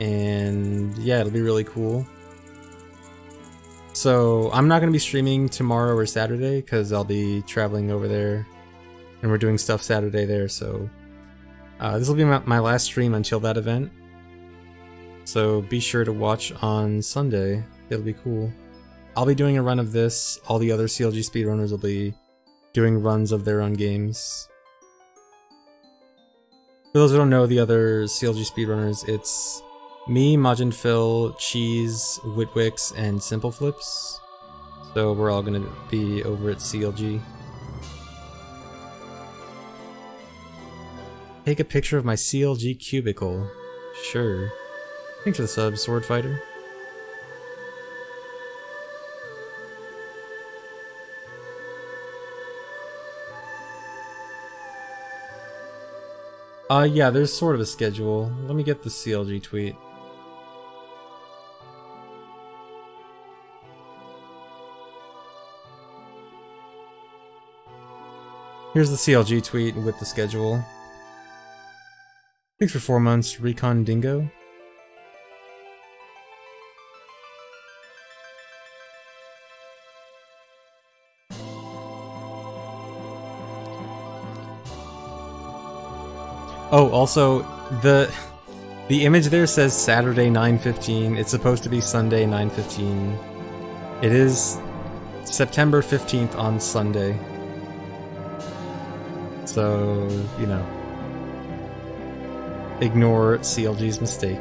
And yeah, it'll be really cool. So I'm not going to be streaming tomorrow or Saturday because I'll be traveling over there and we're doing stuff Saturday there, so this will be my last stream until that event. So be sure to watch on Sunday, it'll be cool. I'll be doing a run of this, all the other CLG speedrunners will be doing runs of their own games. For those who don't know the other CLG speedrunners, it's me, Majin Phil, Cheese, Witwix, and Simple Flips. So we're all gonna be over at CLG. Take a picture of my CLG cubicle. Sure. Thanks for the sub, Sword Fighter. Yeah, there's sort of a schedule. Let me get the CLG tweet. Here's the CLG tweet with the schedule. Thanks for 4 months, Recon Dingo. Oh, also, the image there says Saturday 9:15. It's supposed to be Sunday 9:15. It is September 15th on Sunday. So, you know. ignore CLG's mistake.